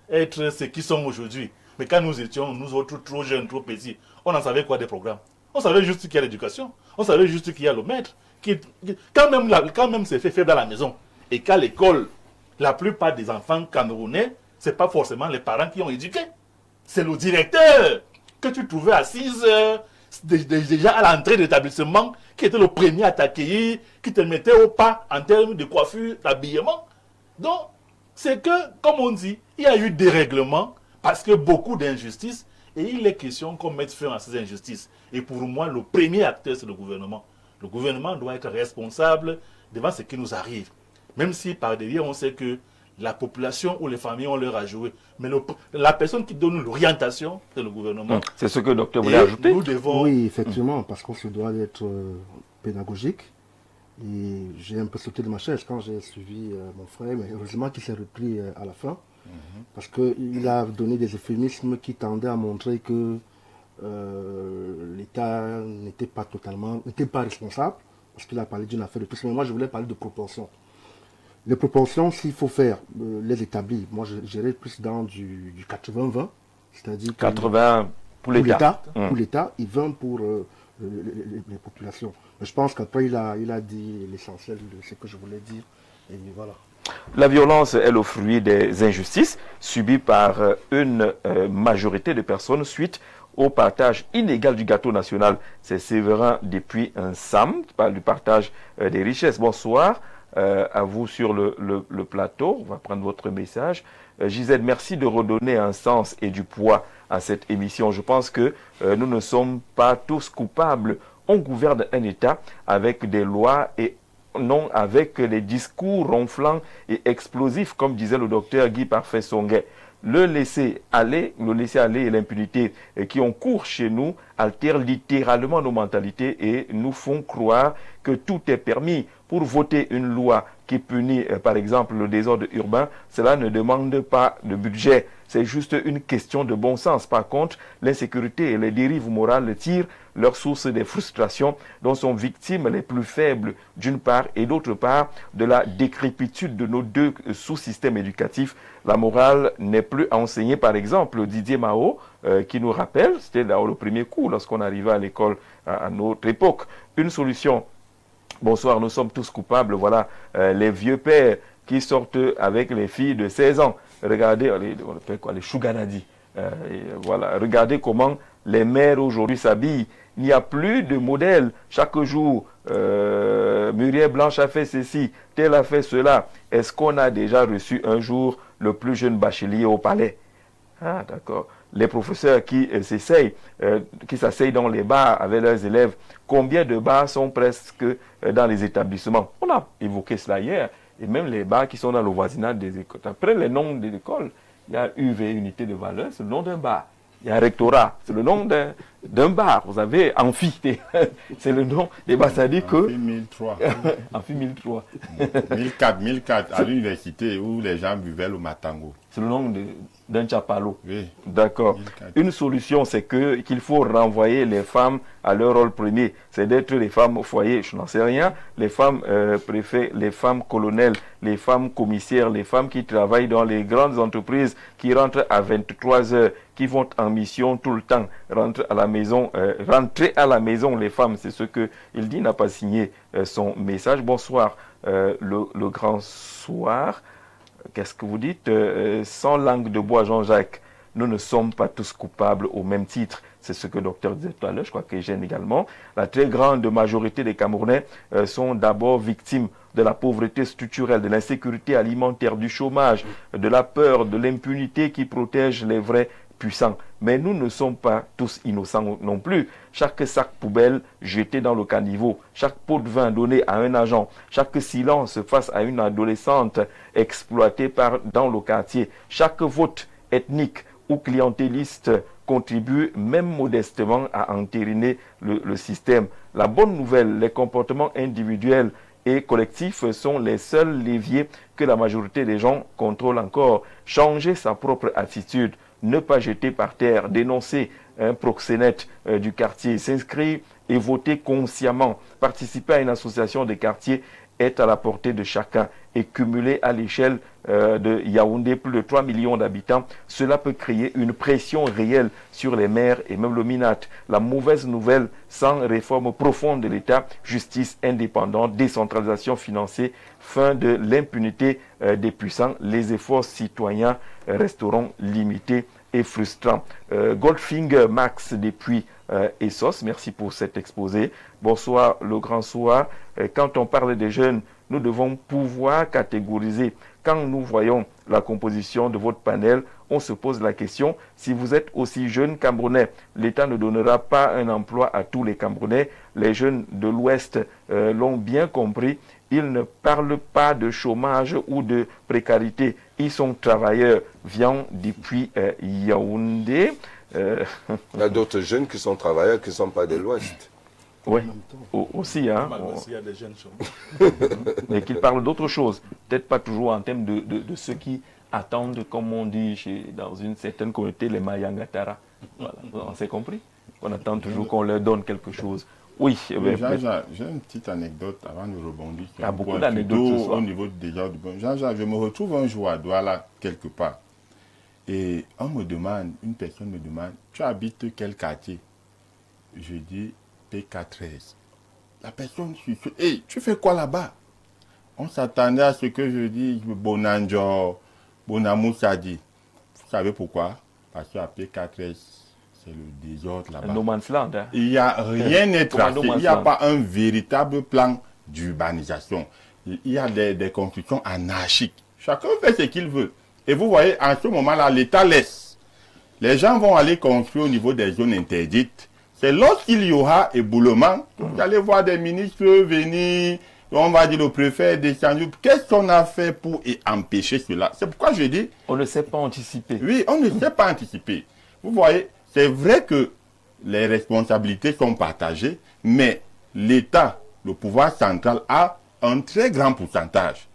ce qu'ils sont aujourd'hui. Mais quand nous étions, nous autres, trop jeunes, trop petits, on en savait quoi des programmes? On savait juste qu'il y a l'éducation. On savait juste qu'il y a le maître. Quand même c'est fait dans la maison. Et qu'à l'école, La plupart des enfants camerounais, ce n'est pas forcément les parents qui ont éduqué. C'est le directeur que tu trouvais à 6 heures, déjà à l'entrée de l'établissement, qui était le premier à t'accueillir, qui te mettait au pas en termes de coiffure, d'habillement. Donc, c'est que, comme on dit, il y a eu des règlements parce que beaucoup d'injustices, et il est question qu'on mette fin à ces injustices. Et pour moi, le premier acteur, c'est le gouvernement. Le gouvernement doit être responsable devant ce qui nous arrive. Même si par derrière, on sait que la population ou les familles ont leur à jouer. Mais la personne qui donne l'orientation, c'est le gouvernement. C'est ce que le docteur voulait ajouter. Nous devons... Oui, effectivement, parce qu'on se doit d'être pédagogique. Et j'ai un peu sauté de ma chaise quand j'ai suivi mon frère, mais heureusement qu'il s'est repris à la fin. Parce qu'il a donné des euphémismes qui tendaient à montrer que l'État n'était pas responsable, parce qu'il a parlé d'une affaire de tous. Mais moi, je voulais parler de proportions. Les proportions, s'il faut faire, les établir. Moi, j'irais plus dans du 80-20, c'est-à-dire 80 pour l'État. Pour l'État et 20 pour les populations. Mais je pense qu'après, il a dit l'essentiel de ce que je voulais dire. Et voilà. La violence est le fruit des injustices subies par une majorité de personnes suite au partage inégal du gâteau national. C'est Séverin depuis un SAM qui parle du partage des richesses. Bonsoir à vous sur le plateau. On va prendre votre message. Gisèle, merci de redonner un sens et du poids à cette émission. Je pense que nous ne sommes pas tous coupables. On gouverne un État avec des lois et non avec les discours ronflants et explosifs, comme disait le docteur Guy Parfait Songuet. Le laisser aller et l'impunité qui ont cours chez nous altèrent littéralement nos mentalités et nous font croire que tout est permis. Pour voter une loi qui punit, par exemple, le désordre urbain, cela ne demande pas de budget. C'est juste une question de bon sens. Par contre, l'insécurité et les dérives morales tirent leur source des frustrations dont sont victimes les plus faibles d'une part et d'autre part de la décrépitude de nos deux sous-systèmes éducatifs. La morale n'est plus enseignée. Par exemple, Didier Mao qui nous rappelle, c'était là le premier coup lorsqu'on arrivait à l'école à notre époque, une solution. Bonsoir, nous sommes tous coupables. Voilà les vieux pères qui sortent avec les filles de 16 ans. Regardez, on appelle quoi, les chouganadis. Voilà, regardez comment les mères aujourd'hui s'habillent. Il n'y a plus de modèle. Chaque jour, Muriel Blanche a fait ceci, tel a fait cela. Est-ce qu'on a déjà reçu un jour le plus jeune bachelier au palais? Ah, d'accord. Les professeurs qui s'asseyent dans les bars avec leurs élèves, combien de bars sont presque dans les établissements? On a évoqué cela hier. Et même les bars qui sont dans le voisinage des écoles. Après les noms des écoles, il y a UV, unité de valeur, c'est le nom d'un bar. Il y a rectorat, c'est le nom d'un bar. Vous avez amphi, c'est le nom des bars. Ça dit que... Amphi 1003. Amphi 1003. 1004, à l'université où les gens buvaient le matango. C'est le nom d'un chapalo. Oui. D'accord. 1004. Une solution, c'est qu'il faut renvoyer les femmes à leur rôle premier. C'est d'être les femmes au foyer, je n'en sais rien. Les femmes préfets, les femmes colonels, les femmes commissaires, les femmes qui travaillent dans les grandes entreprises, qui rentrent à 23 heures, qui vont en mission tout le temps, rentrer à la maison, les femmes, c'est ce qu'il dit, n'a pas signé son message. Bonsoir, le grand soir. Qu'est-ce que vous dites? Sans langue de bois, Jean-Jacques, nous ne sommes pas tous coupables au même titre. C'est ce que le docteur disait tout à l'heure, je crois que Eugène également. La très grande majorité des Camerounais sont d'abord victimes de la pauvreté structurelle, de l'insécurité alimentaire, du chômage, de la peur, de l'impunité qui protège les vrais puissants. Mais nous ne sommes pas tous innocents non plus. Chaque sac poubelle jeté dans le caniveau, chaque pot de vin donné à un agent, chaque silence face à une adolescente exploitée dans le quartier, chaque vote ethnique ou clientéliste contribue même modestement à entériner le système. La bonne nouvelle, les comportements individuels et collectifs sont les seuls leviers que la majorité des gens contrôlent encore. Changer sa propre attitude, ne pas jeter par terre, dénoncer un proxénète du quartier, s'inscrire et voter consciemment, participer à une association de quartier est à la portée de chacun et cumulé à l'échelle de Yaoundé, plus de 3 millions d'habitants, cela peut créer une pression réelle sur les maires et même le MINAT. La mauvaise nouvelle, sans réforme profonde de l'État, justice indépendante, décentralisation financière, fin de l'impunité des puissants, les efforts citoyens resteront limités et frustrants. Goldfinger Max depuis Essos, merci pour cet exposé. Bonsoir le grand soir. Quand on parle des jeunes, nous devons pouvoir catégoriser. Quand nous voyons la composition de votre panel, on se pose la question, si vous êtes aussi jeune Camerounais, l'État ne donnera pas un emploi à tous les Camerounais. Les jeunes de l'Ouest l'ont bien compris. Ils ne parlent pas de chômage ou de précarité. Ils sont travailleurs, viennent depuis Yaoundé. Il y a d'autres jeunes qui sont travailleurs qui ne sont pas de l'Ouest. Oui, aussi, hein. Il y a des jeunes chômeurs. Mais qu'ils parlent d'autre chose. Peut-être pas toujours en termes de ceux qui attendent, comme on dit dans une certaine communauté, les Mayangatara. Voilà, on s'est compris. On attend toujours qu'on leur donne quelque chose. Oui, j'ai une petite anecdote avant de rebondir. Il y a beaucoup d'anecdotes ce soir. Au niveau déjà du bon. Jean-Jacques, je me retrouve un jour à Douala, quelque part. Et une personne me demande, tu habites quel quartier? Je dis, PK13. La personne suit, hey, tu fais quoi là-bas? On s'attendait à ce que je dise Bonanjo, Bonamoussadi. Vous savez pourquoi? Parce qu'à PK13, c'est le désordre là-bas. No man's land. Hein? Il n'y a rien n'est tracé. Il n'y a pas un véritable plan d'urbanisation. Il y a des constructions anarchiques. Chacun fait ce qu'il veut. Et vous voyez, en ce moment-là, l'État laisse. Les gens vont aller construire au niveau des zones interdites. C'est lorsqu'il y aura éboulement, vous allez voir des ministres venir, on va dire le préfet descendre. Qu'est-ce qu'on a fait pour empêcher cela? C'est pourquoi je dis... On ne sait pas anticiper. Oui, on ne sait pas anticiper. Vous voyez, c'est vrai que les responsabilités sont partagées, mais l'État, le pouvoir central, a un très grand pourcentage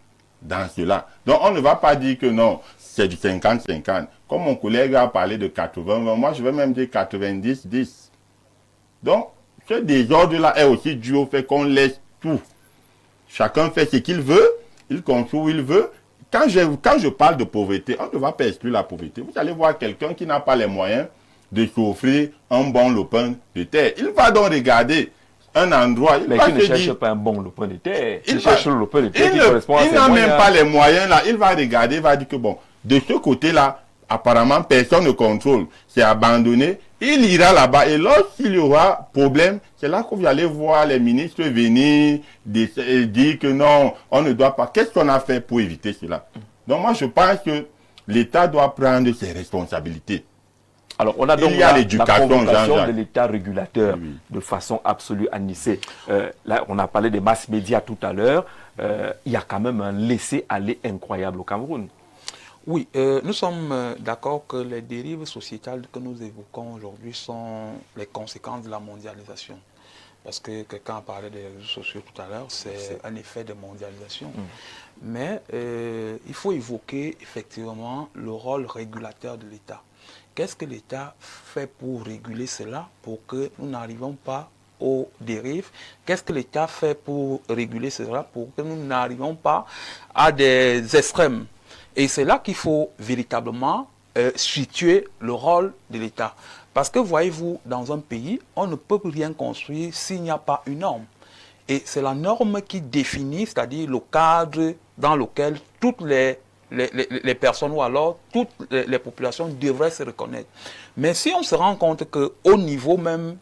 dans cela. Donc on ne va pas dire que non, c'est du 50-50. Comme mon collègue a parlé de 80-20, moi je vais même dire 90-10. Donc, ce désordre-là est aussi dû au fait qu'on laisse tout. Chacun fait ce qu'il veut, il construit où il veut. Quand je parle de pauvreté, on ne va pas exclure la pauvreté. Vous allez voir quelqu'un qui n'a pas les moyens de s'offrir un bon lopin de terre. Il va donc regarder un endroit. Mais qui ne cherche pas un bon lopin de terre. Il cherche le lopin de terre qui correspond à ses moyens. Il n'a même pas les moyens là. Il va regarder, il va dire que bon, de ce côté-là, apparemment, personne ne contrôle. C'est abandonné. Il ira là-bas et lorsqu'il y aura problème, c'est là que vous allez voir les ministres venir dire que non, on ne doit pas. Qu'est-ce qu'on a fait pour éviter cela? Donc moi, je pense que l'État doit prendre ses responsabilités. Alors, on a donc la convocation de l'État régulateur de façon absolue à Nice. Là, on a parlé des masses médias tout à l'heure. Il y a quand même un laisser-aller incroyable au Cameroun. Oui, nous sommes d'accord que les dérives sociétales que nous évoquons aujourd'hui sont les conséquences de la mondialisation. Parce que quelqu'un a parlé des réseaux sociaux tout à l'heure, c'est un effet de mondialisation. Mais il faut évoquer effectivement le rôle régulateur de l'État. Qu'est-ce que l'État fait pour réguler cela, pour que nous n'arrivions pas aux dérives? Qu'est-ce que l'État fait pour réguler cela, pour que nous n'arrivions pas à des extrêmes? Et c'est là qu'il faut véritablement situer le rôle de l'État. Parce que voyez-vous, dans un pays, on ne peut rien construire s'il n'y a pas une norme. Et c'est la norme qui définit, c'est-à-dire le cadre dans lequel toutes les personnes ou alors toutes les populations devraient se reconnaître. Mais si on se rend compte qu'au niveau même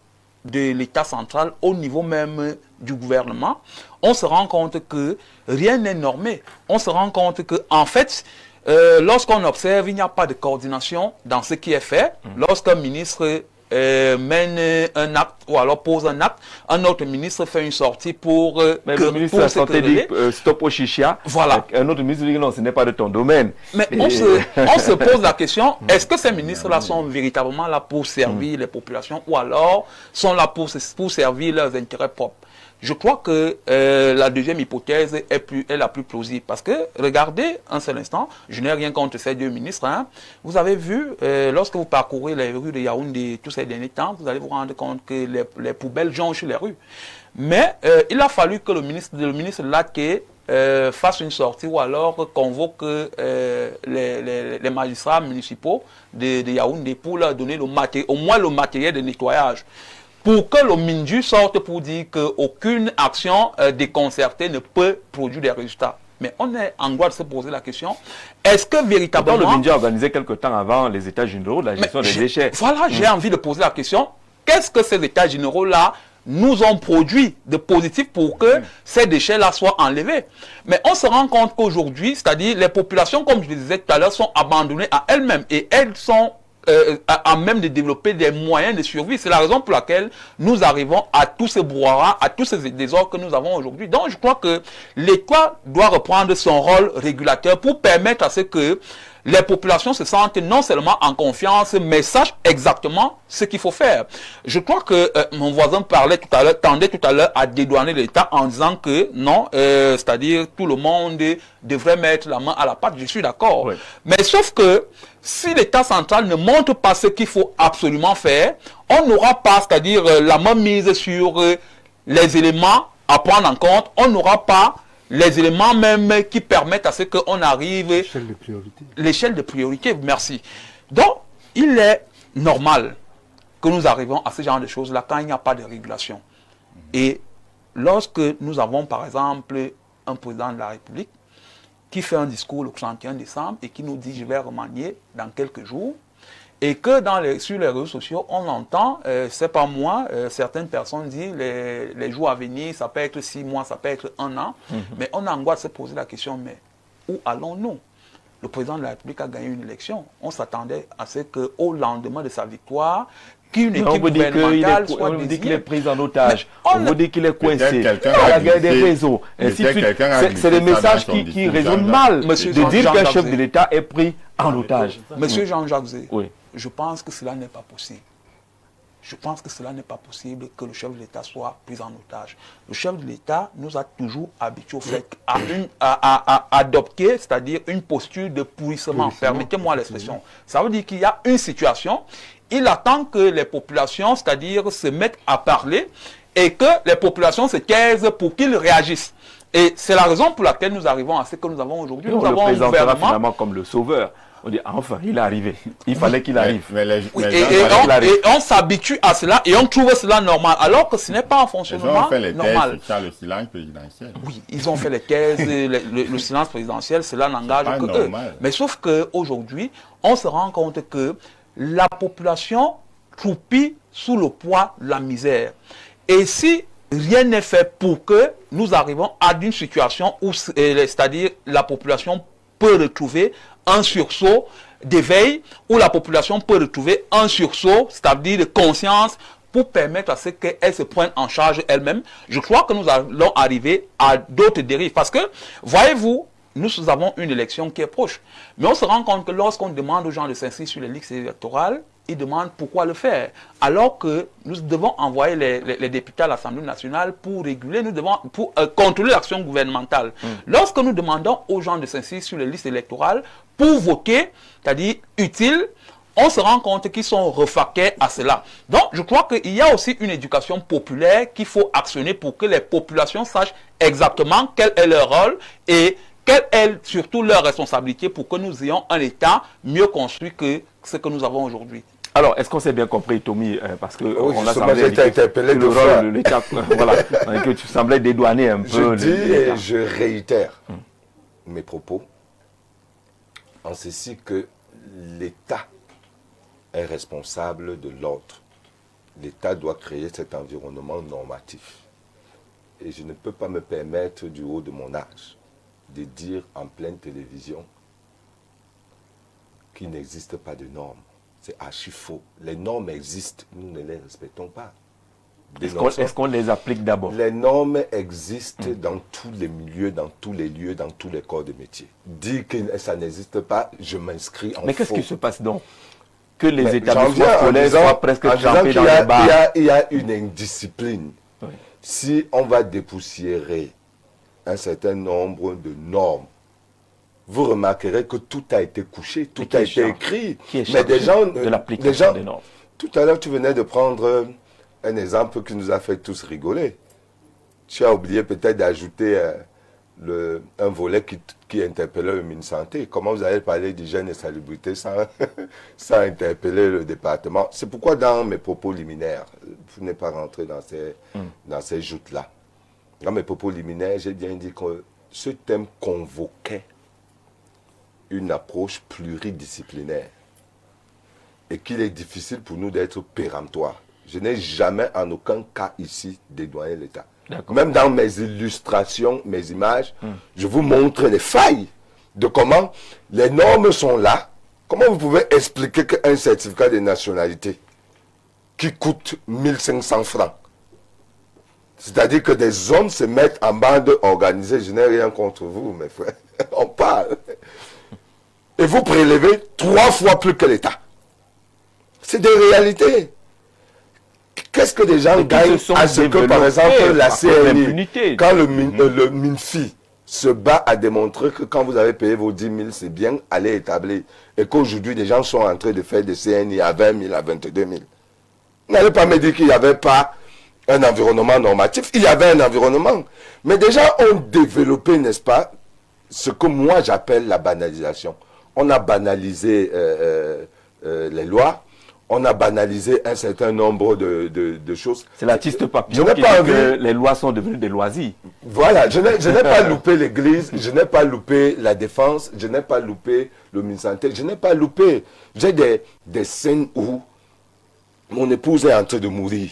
de l'État central, au niveau même du gouvernement, on se rend compte que rien n'est normé. On se rend compte que, en fait, lorsqu'on observe, il n'y a pas de coordination dans ce qui est fait. Lorsqu'un ministre mène un acte ou alors pose un acte, un autre ministre fait une sortie pour mais le ministre de la Santé dit stop au chicha. Voilà. Un autre ministre dit non, ce n'est pas de ton domaine. Mais on se pose la question, est-ce que ces ministres-là sont véritablement là pour servir les populations ou alors sont là pour servir leurs intérêts propres? Je crois que la deuxième hypothèse est la plus plausible. Parce que, regardez un seul instant, je n'ai rien contre ces deux ministres. Hein. Vous avez vu, lorsque vous parcourez les rues de Yaoundé tous ces derniers temps, vous allez vous rendre compte que les poubelles jonchent les rues. Mais il a fallu que le ministre Laké fasse une sortie ou alors convoque les magistrats municipaux de Yaoundé pour leur donner au moins le matériel de nettoyage. Pour que le MINDU sorte pour dire qu'aucune action déconcertée ne peut produire des résultats. Mais on est en droit de se poser la question, est-ce que véritablement... Le MINDU a organisé quelque temps avant les états généraux de la gestion des déchets. Voilà, j'ai envie de poser la question, qu'est-ce que ces états généraux-là nous ont produit de positif pour que ces déchets-là soient enlevés? Mais on se rend compte qu'aujourd'hui, c'est-à-dire les populations, comme je le disais tout à l'heure, sont abandonnées à elles-mêmes et elles sont à même de développer des moyens de survie. C'est la raison pour laquelle nous arrivons à tous ces brouhahas, à tous ces désordres que nous avons aujourd'hui. Donc je crois que l'État doit reprendre son rôle régulateur pour permettre à ce que les populations se sentent non seulement en confiance, mais sachent exactement ce qu'il faut faire. Je crois que mon voisin tendait tout à l'heure à dédouaner l'État en disant que non, c'est-à-dire tout le monde devrait mettre la main à la pâte. Je suis d'accord. Oui. Mais sauf que si l'État central ne montre pas ce qu'il faut absolument faire, on n'aura pas, c'est-à-dire la main mise sur les éléments à prendre en compte, on n'aura pas les éléments même qui permettent à ce qu'on arrive... L'échelle de priorité. L'échelle de priorité, merci. Donc, il est normal que nous arrivions à ce genre de choses-là quand il n'y a pas de régulation. Et lorsque nous avons, par exemple, un président de la République qui fait un discours le 31 décembre et qui nous dit « je vais remanier dans quelques jours », et que sur les réseaux sociaux, on entend, c'est pas moi, certaines personnes disent les jours à venir, ça peut être 6 mois, ça peut être 1 an. Mais on a en droit de se poser la question, mais où allons-nous? Le président de la République a gagné une élection. On s'attendait à ce qu'au lendemain de sa victoire, qu'une équipe gouvernementale soit désignée. On vous dit qu'il est pris en otage, on vous dit qu'il est coincé, la guerre des réseaux, ainsi de suite. C'est des messages qui résonnent mal de dire qu'un chef de l'État est pris en otage. Monsieur Jean-Jacques Zé, oui. Je pense que cela n'est pas possible. Je pense que cela n'est pas possible que le chef de l'État soit pris en otage. Le chef de l'État nous a toujours habitués au fait à adopter, c'est-à-dire une posture de pourrissement. Permettez-moi l'expression. Ça veut dire qu'il y a une situation, il attend que les populations, c'est-à-dire se mettent à parler et que les populations se taisent pour qu'ils réagissent. Et c'est la raison pour laquelle nous arrivons à ce que nous avons aujourd'hui. Nous avons un gouvernement finalement comme le sauveur. On dit, enfin, il est arrivé. Il fallait qu'il arrive. Et on s'habitue à cela et on trouve cela normal, alors que ce n'est pas un fonctionnement normal. Ils ont fait les thèses sur le silence présidentiel. Oui, ils ont fait les thèses, le silence présidentiel, cela n'engage que eux. Mais sauf qu'aujourd'hui, on se rend compte que la population croupit sous le poids de la misère. Et si rien n'est fait pour que nous arrivions à une situation où, c'est-à-dire la population peut retrouver un sursaut d'éveil, où la population peut retrouver un sursaut, c'est-à-dire de conscience, pour permettre à ce qu'elle se prenne en charge elle-même, je crois que nous allons arriver à d'autres dérives. Parce que, voyez-vous, nous avons une élection qui est proche. Mais on se rend compte que lorsqu'on demande aux gens de s'inscrire sur les listes électorales, ils demandent pourquoi le faire. Alors que nous devons envoyer les députés à l'Assemblée nationale pour réguler, pour contrôler l'action gouvernementale. Lorsque nous demandons aux gens de s'inscrire sur les listes électorales pour voter, c'est-à-dire utile, on se rend compte qu'ils sont refacés à cela. Donc, je crois qu'il y a aussi une éducation populaire qu'il faut actionner pour que les populations sachent exactement quel est leur rôle et quelle est surtout leur responsabilité pour que nous ayons un État mieux construit que ce que nous avons aujourd'hui. Alors, est-ce qu'on s'est bien compris, Tommy, parce que on a semblé interpellé le rôle de l'État, voilà, que tu semblais dédouaner un peu. Je dis et je réitère mes propos en ceci que l'État est responsable de l'ordre. L'État doit créer cet environnement normatif. Et je ne peux pas me permettre, du haut de mon âge, de dire en pleine télévision qu'il n'existe pas de normes. C'est archi faux. Les normes existent, nous ne les respectons pas. Est-ce qu'on les applique d'abord? Les normes existent dans tous les milieux, dans tous les lieux, dans tous les corps de métier. Dire que ça n'existe pas, je m'inscris en faux. Mais qu'est-ce qui se passe donc? Que les établissements scolaires soient presque trempés dans les bars. Il y a une indiscipline. Oui. Si on va dépoussiérer un certain nombre de normes, vous remarquerez que tout a été couché, tout a été écrit. Mais des gens, de l'application des normes. Tout à l'heure, tu venais de prendre un exemple qui nous a fait tous rigoler. Tu as oublié peut-être d'ajouter un volet qui interpellait le Minsanté. Comment vous allez parler d'hygiène et salubrité sans, sans interpeller le département? C'est pourquoi dans mes propos liminaires, vous n'êtes pas rentré dans ces joutes-là. Dans mes propos liminaires, j'ai bien dit que ce thème convoquait une approche pluridisciplinaire et qu'il est difficile pour nous d'être péremptoires. Je n'ai jamais en aucun cas ici dédouané l'État. Même dans mes illustrations, mes images, je vous montre les failles de comment les normes sont là. Comment vous pouvez expliquer qu'un certificat de nationalité qui coûte 1500 francs, c'est-à-dire que des hommes se mettent en bande organisée, je n'ai rien contre vous, mes frères, on parle, et vous prélevez 3 fois plus que l'État. C'est des réalités. Qu'est-ce que des gens gagnent à ce que, par exemple, la CNI, quand le MINFI se bat à démontrer que quand vous avez payé vos 10 000, c'est bien, allez établir, et qu'aujourd'hui, des gens sont en train de faire des CNI à 20 000, à 22 000. N'allez pas me dire qu'il n'y avait pas un environnement normatif. Il y avait un environnement. Mais des gens ont développé, n'est-ce pas, ce que moi j'appelle la banalisation. On a banalisé les lois. On a banalisé un certain nombre de choses. C'est l'artiste Papillon qui dit que les lois sont devenues des loisirs. Voilà, je n'ai pas loupé l'église, je n'ai pas loupé la défense, je n'ai pas loupé le Minsanté, je n'ai pas loupé. J'ai des scènes où mon épouse est en train de mourir.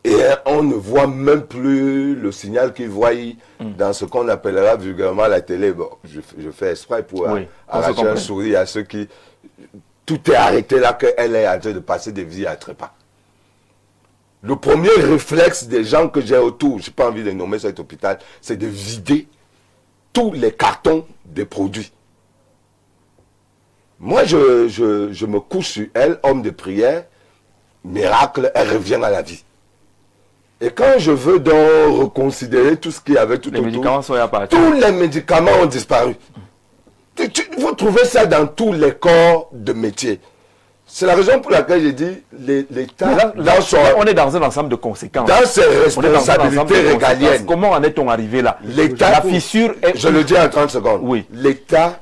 Et on ne voit même plus le signal qu'ils voient dans ce qu'on appellera vulgairement la télé. Bon, je fais exprès pour arracher un sourire à ceux qui... Tout est arrêté là qu'elle est en train de passer des vies à trépas. Le premier réflexe des gens que j'ai autour, je n'ai pas envie de nommer cet hôpital, c'est de vider tous les cartons des produits. Moi, je me couche sur elle, homme de prière, miracle, elle revient à la vie. Et quand je veux donc reconsidérer tout ce qu'il y avait tout autour, médicaments sont apparus. Tous les médicaments ont disparu. Vous trouvez ça dans tous les corps de métier. C'est la raison pour laquelle j'ai dit l'État, on est dans un ensemble de conséquences. Dans ses responsabilités régaliennes. Comment en est-on arrivé là? L'État, la fissure est... Je le dis en 30 secondes. Oui. L'État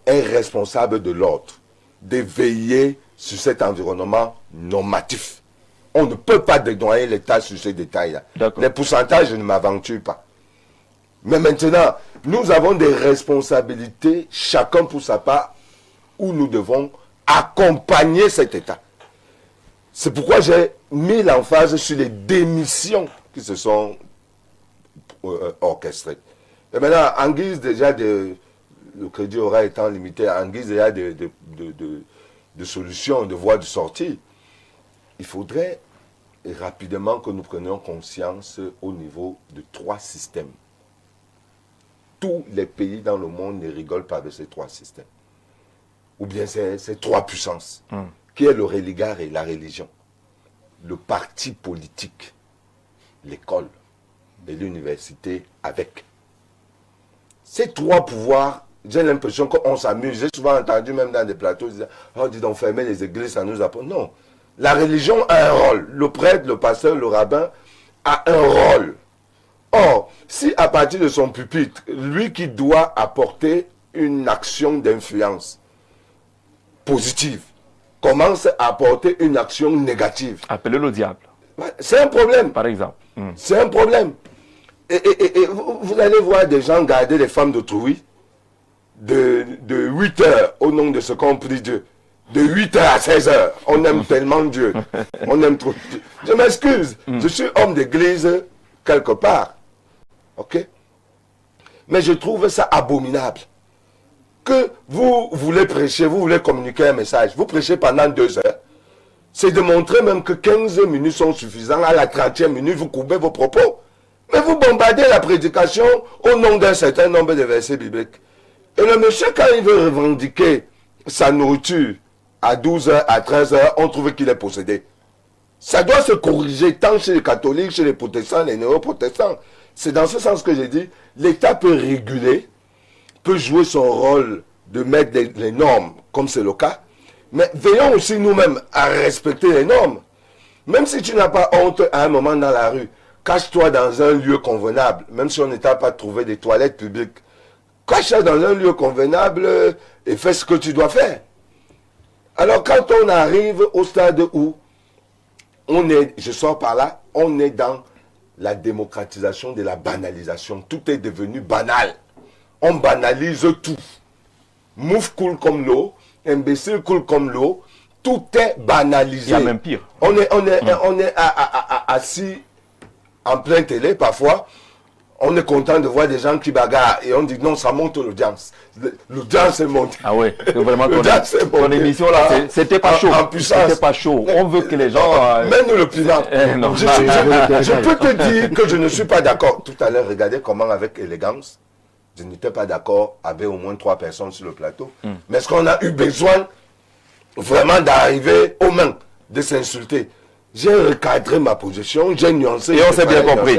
est responsable de l'ordre, de veiller sur cet environnement normatif. On ne peut pas dédouaner l'État sur ces détails-là. Les pourcentages, je ne m'aventure pas. Mais maintenant, nous avons des responsabilités, chacun pour sa part, où nous devons accompagner cet État. C'est pourquoi j'ai mis l'emphase sur les démissions qui se sont orchestrées. Et maintenant, en guise déjà le crédit aura étant limité, en guise déjà de solutions, de voies de sortie, il faudrait rapidement que nous prenions conscience au niveau de 3 systèmes. Tous les pays dans le monde ne rigolent pas avec ces 3 systèmes. Ou bien ces 3 puissances, qui est le religieux et la religion, le parti politique, l'école et l'université avec. Ces 3 pouvoirs, j'ai l'impression qu'on s'amuse. J'ai souvent entendu même dans des plateaux, dire, oh, dis donc, fermer les églises, ça nous apprend. Non. La religion a un rôle. Le prêtre, le pasteur, le rabbin a un rôle. Or, si à partir de son pupitre, lui qui doit apporter une action d'influence positive, commence à apporter une action négative. Appelez-le diable. C'est un problème. Par exemple. C'est un problème. Et vous allez voir des gens garder les femmes d'autrui de 8 heures au nom de ce qu'on prie Dieu. De 8 heures à 16 heures. On aime tellement Dieu. On aime trop Dieu. Je m'excuse. Je suis homme d'église quelque part. Ok? Mais je trouve ça abominable. Que vous voulez prêcher, vous voulez communiquer un message. Vous prêchez pendant 2 heures. C'est de montrer même que 15 minutes sont suffisants. À la 30e minute, vous coupez vos propos. Mais vous bombardez la prédication au nom d'un certain nombre de versets bibliques. Et le monsieur, quand il veut revendiquer sa nourriture à 12 heures, à 13 heures, on trouve qu'il est possédé. Ça doit se corriger tant chez les catholiques, chez les protestants, les néo-protestants. C'est dans ce sens que j'ai dit, l'État peut réguler, peut jouer son rôle de mettre les normes, comme c'est le cas, mais veillons aussi nous-mêmes à respecter les normes. Même si tu n'as pas honte à un moment dans la rue, cache-toi dans un lieu convenable, même si on n'était pas trouvé des toilettes publiques. Cache-toi dans un lieu convenable et fais ce que tu dois faire. Alors quand on arrive au stade où on est, je sors par là, on est dans la démocratisation de la banalisation. Tout est devenu banal. On banalise tout. Mouf coule comme l'eau, imbécile coule comme l'eau, tout est banalisé. Il y a même pire. On est assis en plein télé parfois. On est content de voir des gens qui bagarrent et on dit non, ça monte l'audience. L'audience est montée. Ah ouais, c'est vraiment ton émission là, c'était pas chaud. C'était pas chaud. On veut que les gens. Mène le piment. Je peux te dire que je ne suis pas d'accord. Tout à l'heure, regardez comment avec élégance, je n'étais pas d'accord avec au moins 3 personnes sur le plateau. Mais est-ce qu'on a eu besoin vraiment d'arriver aux mains, de s'insulter? J'ai recadré ma position, j'ai nuancé. Et on s'est bien compris.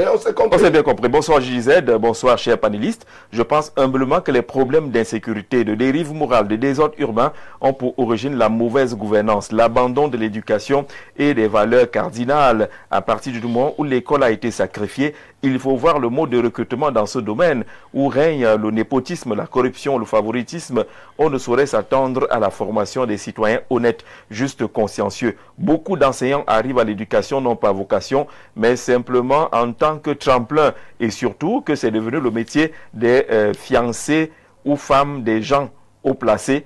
On s'est bien compris. Bonsoir JZ, bonsoir chers panélistes. Je pense humblement que les problèmes d'insécurité, de dérive morale, de désordre urbain ont pour origine la mauvaise gouvernance, l'abandon de l'éducation et des valeurs cardinales. À partir du moment où l'école a été sacrifiée, il faut voir le mode de recrutement dans ce domaine où règne le népotisme, la corruption, le favoritisme. On ne saurait s'attendre à la formation des citoyens honnêtes, justes, consciencieux. Beaucoup d'enseignants arrivent à l'éducation non pas vocation, mais simplement en tant que tremplin. Et surtout que c'est devenu le métier des fiancés ou femmes des gens haut placés,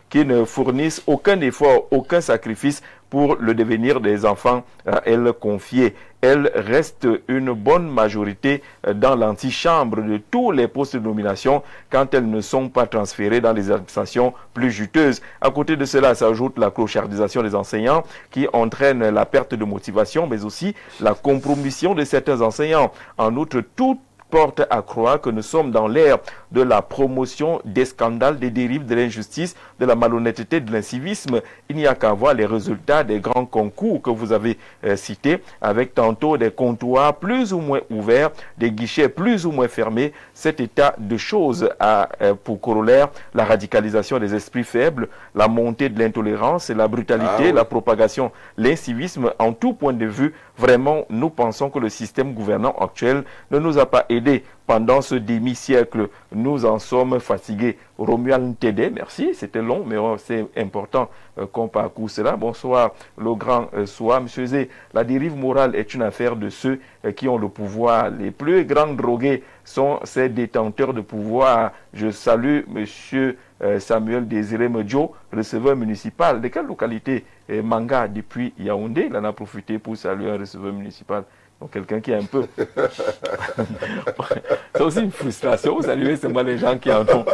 qui ne fournissent aucun effort, aucun sacrifice pour le devenir des enfants à elles confiés. Elle reste une bonne majorité dans l'antichambre de tous les postes de nomination quand elles ne sont pas transférées dans les administrations plus juteuses. À côté de cela, s'ajoute la clochardisation des enseignants qui entraîne la perte de motivation, mais aussi la compromission de certains enseignants. En outre, tout porte à croire que nous sommes dans l'ère de la promotion des scandales, des dérives, de l'injustice, de la malhonnêteté, de l'incivisme. Il n'y a qu'à voir les résultats des grands concours que vous avez cités, avec tantôt des comptoirs plus ou moins ouverts, des guichets plus ou moins fermés. Cet état de choses a pour corollaire la radicalisation des esprits faibles, la montée de l'intolérance et la brutalité, la propagation, l'incivisme en tout point de vue. Vraiment, nous pensons que le système gouvernant actuel ne nous a pas aidés. Pendant ce demi-siècle, nous en sommes fatigués. Romuald Tédé, merci, c'était long, mais c'est important qu'on parcourt cela. Bonsoir, le grand soir. Monsieur Zé, la dérive morale est une affaire de ceux qui ont le pouvoir. Les plus grands drogués sont ces détenteurs de pouvoir. Je salue monsieur Samuel Désiré Medjo, receveur municipal. De quelle localité? Manga, depuis Yaoundé. Il en a profité pour saluer un receveur municipal. Donc quelqu'un qui est un peu... C'est aussi une frustration. Vous saluez seulement les gens qui en ont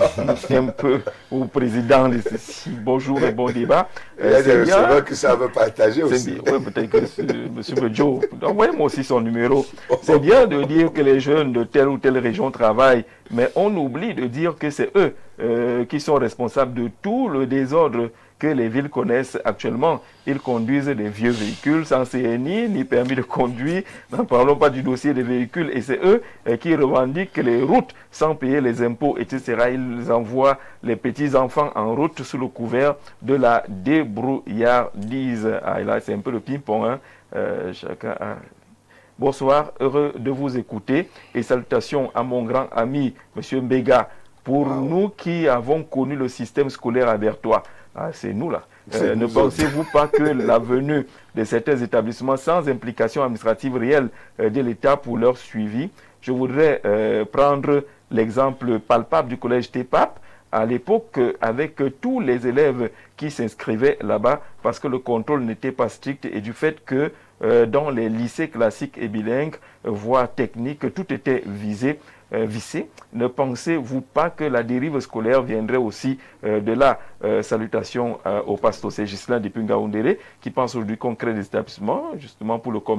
un peu au président de ceci. Bonjour et bon débat. Il y a des receveurs qui savent partager aussi. Oui, peut-être que M. Medjo, envoyez-moi aussi son numéro. C'est bien de dire que les jeunes de telle ou telle région travaillent, mais on oublie de dire que c'est eux qui sont responsables de tout le désordre que les villes connaissent actuellement. Ils conduisent des vieux véhicules sans CNI ni permis de conduire. N'en parlons pas du dossier des véhicules. Et c'est eux qui revendiquent les routes sans payer les impôts, etc. Ils envoient les petits-enfants en route sous le couvert de la débrouillardise. Ah, et là, c'est un peu le ping-pong. Chacun a... Bonsoir, heureux de vous écouter. Et salutations à mon grand ami, M. Mbega. Pour nous qui avons connu le système scolaire abertois, c'est nous là. Ne pensez-vous pas que la venue de certains établissements sans implication administrative réelle de l'État pour leur suivi, je voudrais prendre l'exemple palpable du collège TEPAP, à l'époque avec tous les élèves qui s'inscrivaient là-bas, parce que le contrôle n'était pas strict et du fait que dans les lycées classiques et bilingues, voire techniques, tout était vissé. Ne pensez-vous pas que la dérive scolaire viendrait aussi de là? Salutations au pasteur Gislain de Pungaoundéré qui pense aujourd'hui qu'on crée des établissements justement pour le commerce.